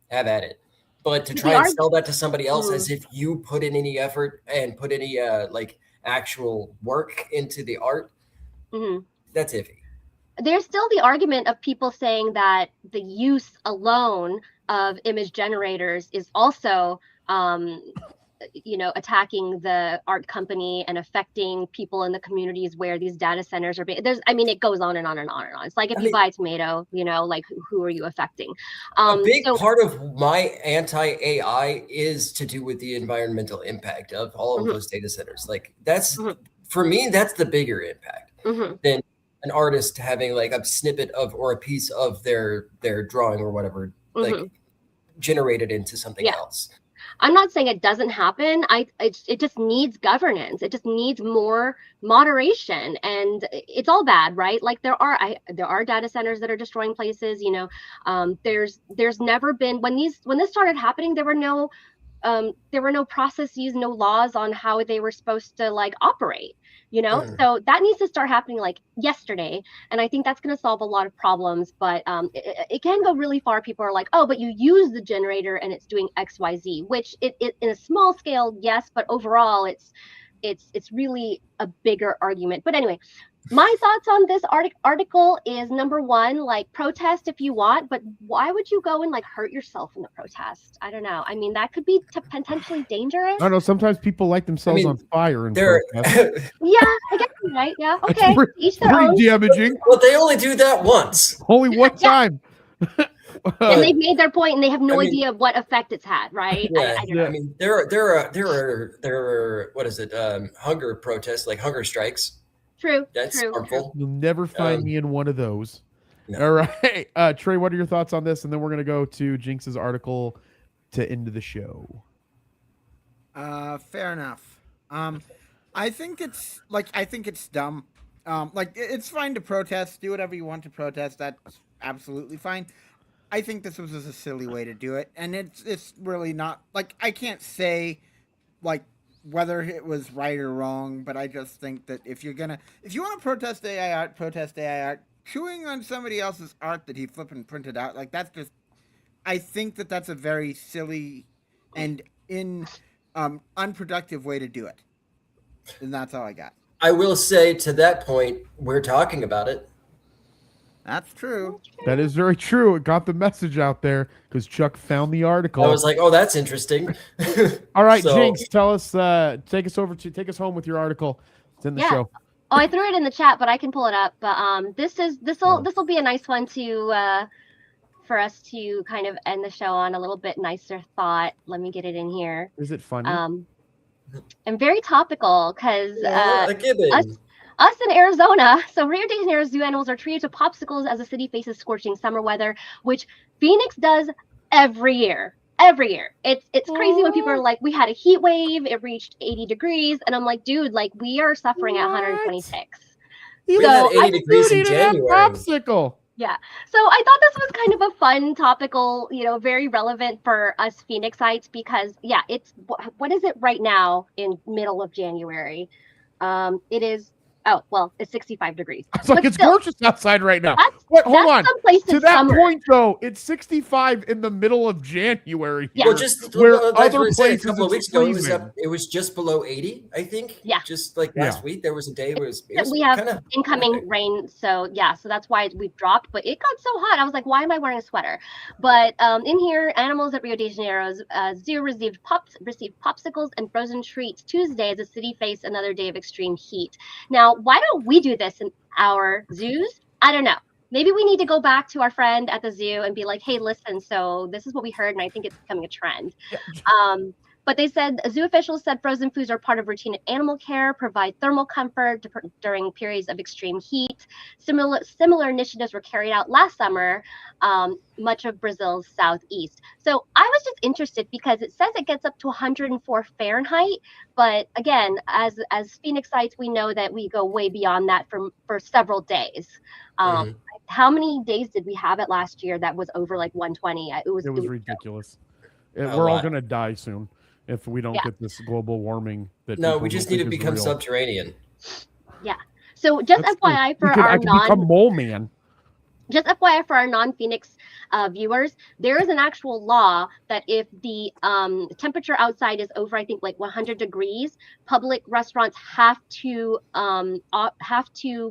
have at it. But to try and sell that to somebody else as if you put in any effort and put any like actual work into the art, that's iffy. There's still the argument of people saying that the use alone of image generators is also, you know, attacking the art company and affecting people in the communities where these data centers are being. I mean, it goes on and on and on and on. It's like if you buy a tomato, you know, like who are you affecting? A big part of my anti-AI is to do with the environmental impact of all of those data centers. Like that's for me, that's the bigger impact than an artist having like a snippet of or a piece of their drawing or whatever like generated into something else. I'm not saying it doesn't happen. It just needs governance. It just needs more moderation, and it's all bad, right? Like there are data centers that are destroying places. You know, there's never been when this started happening, there were no processes, no laws on how they were supposed to like operate. You know, so that needs to start happening like yesterday. And I think that's going to solve a lot of problems, but it can go really far. People are like, oh, but you use the generator and it's doing XYZ, which it in a small scale, yes, but overall it's really a bigger argument. But anyway, my thoughts on this article is, number one, like protest if you want, but why would you go and like hurt yourself in the protest? I don't know. I mean, that could be potentially dangerous. I don't know. Sometimes people light themselves on fire. And yeah, I guess you're right. Yeah. Okay. Each their own. Damaging. Well, they only do that once. Only one time. And they've made their point, and they have no idea what effect it's had, right? Yeah, I don't know. I mean, there are what is it? Hunger protests, like hunger strikes. True. That's harmful. You'll never find me in one of those. No. All right. Trey, what are your thoughts on this? And then we're going to go to Jinx's article to end the show. Fair enough. I think it's dumb. Like it's fine to protest, do whatever you want to protest. That's absolutely fine. I think this was just a silly way to do it. And it's really not like, I can't say like whether it was right or wrong, but I just think that if you want to protest AI art, chewing on somebody else's art that he flipping printed out, like that's just, I think that's a very silly and unproductive way to do it. And that's all I got. I will say to that point, we're talking about it. That's true. That is very true. It got the message out there because Chuck found the article. I was like, oh, that's interesting. All right, Jinx, tell us, take us home with your article. It's in the show. Oh, I threw it in the chat, but I can pull it up. But this will be a nice one to for us to kind of end the show on a little bit nicer thought. Let me get it in here. Is it funny? And very topical because us in Arizona, so Rio de Janeiro zoo animals are treated to popsicles as the city faces scorching summer weather, which Phoenix does every year. Every year. It's crazy when people are like, we had a heat wave, it reached 80 degrees, and I'm like, dude, like we are suffering at 126. We had 80 degrees in January. Popsicle. Yeah. So I thought this was kind of a fun, topical, very relevant for us Phoenixites because, yeah, it's what is it right now in middle of January? It is. Oh, well, it's 65 degrees. It's like, it's gorgeous outside right now. Wait, hold on. To that point, though, it's 65 in the middle of January. Yeah. Well, just where other places a couple of weeks ago, it was just below 80, I think. Yeah. Just like last week, there was a day where it was we have incoming rain, so yeah, so that's why we've dropped. But it got so hot, I was like, why am I wearing a sweater? But in here, animals at Rio de Janeiro's zoo received popsicles and frozen treats Tuesday as the city faced another day of extreme heat. Now, why don't we do this in our zoos? I don't know. Maybe we need to go back to our friend at the zoo and be like, hey, listen, so this is what we heard, and I think it's becoming a trend. But they said, zoo officials said frozen foods are part of routine animal care, provide thermal comfort during periods of extreme heat. Similar initiatives were carried out last summer, much of Brazil's southeast. So I was just interested because it says it gets up to 104 Fahrenheit. But again, as Phoenixites, we know that we go way beyond that for several days. How many days did we have it last year that was over like 120? It was ridiculous. We're all going to die soon if we don't get this global warming. We just need to become subterranean. Yeah. So just FYI for our become mole man. Just FYI for our non-Phoenix viewers, there is an actual law that if the temperature outside is over, I think, like 100 degrees, public restaurants have to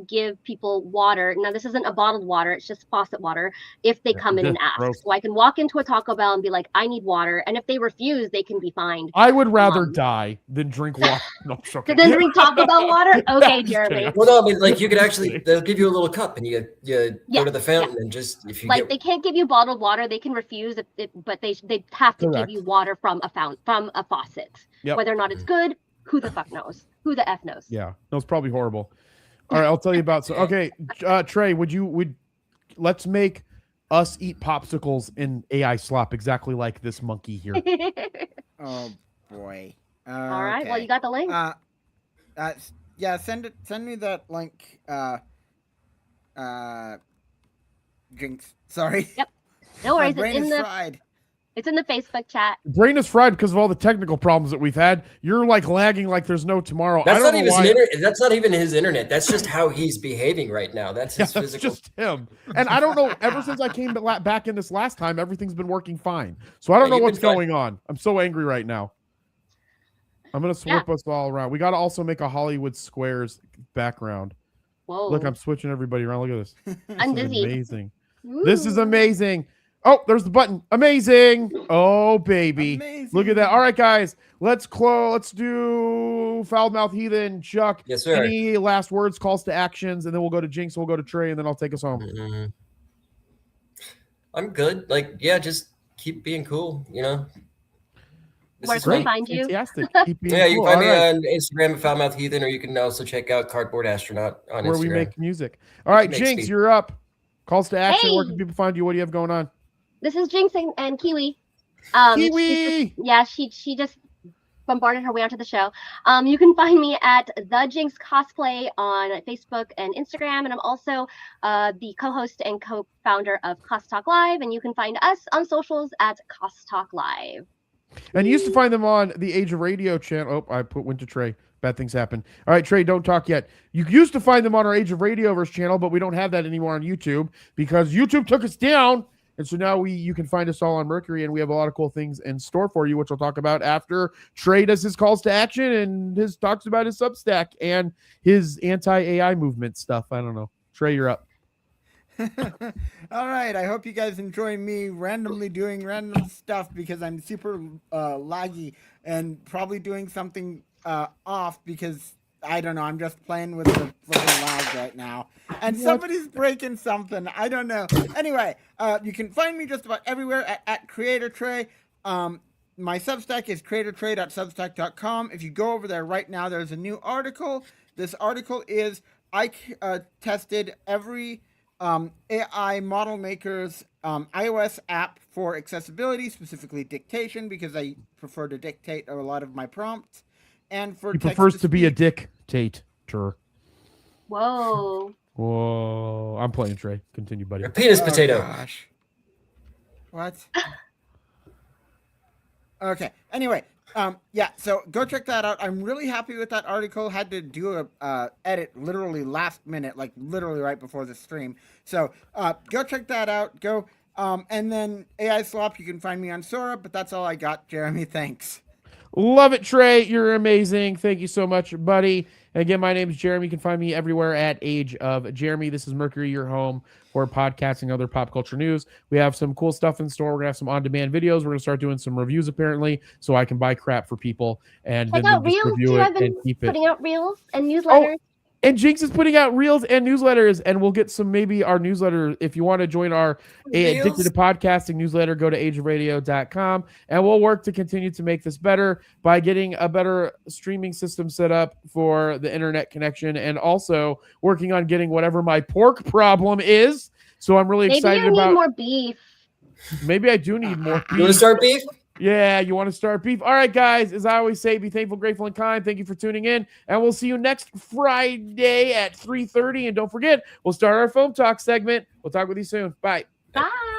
give people water. Now, this isn't a bottled water; it's just faucet water. If they come in and ask, gross. So I can walk into a Taco Bell and be like, "I need water," and if they refuse, they can be fined. I would rather die than drink water. No, than drink Taco Bell water. Okay, Jeremy. Well, no, I mean, like you could they'll give you a little cup and you go to the fountain and just if you they can't give you bottled water, they can refuse but they have to give you water from a faucet. Whether or not it's good, who the fuck knows? Who the F knows? Yeah, no, it's probably horrible. All right, I'll tell you about Trey, let's make us eat popsicles in AI slop exactly like this monkey here. Oh boy. All right, well, you got the link. Yeah, send me that link. Jinx. Sorry. Yep. No worries. My brain is fried. It's in the Facebook chat. Brain is fried because of all the technical problems that we've had. You're like lagging like there's no tomorrow. That's not even his internet. That's just how he's behaving right now. That's his physical. That's just him. And I don't know. Ever since I came back in this last time, everything's been working fine. So I don't know what's going on. I'm so angry right now. I'm gonna swap us all around. We got to also make a Hollywood Squares background. Whoa! Look, I'm switching everybody around. Look at this. I'm dizzy. Amazing. Ooh. This is amazing. Oh, there's the button. Amazing. Oh, baby. Amazing. Look at that. All right, guys. Let's do Foul Mouth Heathen. Chuck. Yes, sir. Any last words, calls to actions, and then we'll go to Jinx, we'll go to Trey, and then I'll take us home. Mm-hmm. I'm good. Just keep being cool, Where can we find you? Fantastic. You can find me on Instagram at Foul Mouth Heathen, or you can also check out Cardboard Astronaut on Instagram. Where we make music. All right, Jinx, you're up. Calls to action. Where can people find you? What do you have going on? This is Jinx and Kiwi. Kiwi! She just bombarded her way onto the show. You can find me at The Jinx Cosplay on Facebook and Instagram, and I'm also the co-host and co-founder of Cost Talk Live, and you can find us on socials at Cost Talk Live. And you used to find them on the Age of Radio channel. Oh, I went to Trey. Bad things happen. All right, Trey, don't talk yet. You used to find them on our Age of Radioverse channel, but we don't have that anymore on YouTube because YouTube took us down. And so now you can find us all on Mercury, and we have a lot of cool things in store for you, which we'll talk about after Trey does his calls to action and talks about his Substack and his anti-AI movement stuff. I don't know. Trey, you're up. All right. I hope you guys enjoy me randomly doing random stuff because I'm super laggy and probably doing something off because I don't know. I'm just playing with the lag right now. And somebody's breaking something. I don't know. Anyway, you can find me just about everywhere at Creator Trey. My Substack is creatortrey.substack.com. If you go over there right now, there's a new article. This article is I tested every AI model maker's iOS app for accessibility, specifically dictation, because I prefer to dictate a lot of my prompts. And for he prefers to be a dictator. Whoa. Whoa. I'm playing, Trey. Continue, buddy. A penis potato. Gosh. What? Okay. Anyway, yeah, so go check that out. I'm really happy with that article. Had to do a edit literally last minute, like literally right before the stream. So go check that out. Go. And then AI Slop, you can find me on Sora, but that's all I got, Jeremy. Thanks. Love it, Trey. You're amazing. Thank you so much, buddy. And again, my name is Jeremy. You can find me everywhere at Age of Jeremy. This is Mercury, your home for podcasting, other pop culture news. We have some cool stuff in store. We're going to have some on-demand videos. We're going to start doing some reviews, apparently, so I can buy crap for people and then just review it and keep it. Putting out reels and newsletters. Oh, and Jinx is putting out reels and newsletters, and we'll get some, maybe our newsletter. If you want to join our Addicted to Podcasting newsletter, go to ageofradio.com, and we'll work to continue to make this better by getting a better streaming system set up for the internet connection, and also working on getting whatever my pork problem is. So I'm really excited about. Maybe you need more beef. Maybe I do need more beef. You want to start beef? Yeah, you want to start beef. All right, guys, as I always say, be thankful, grateful, and kind. Thank you for tuning in, and we'll see you next Friday at 3:30. And don't forget, we'll start our Foam Talk segment. We'll talk with you soon. Bye. Bye.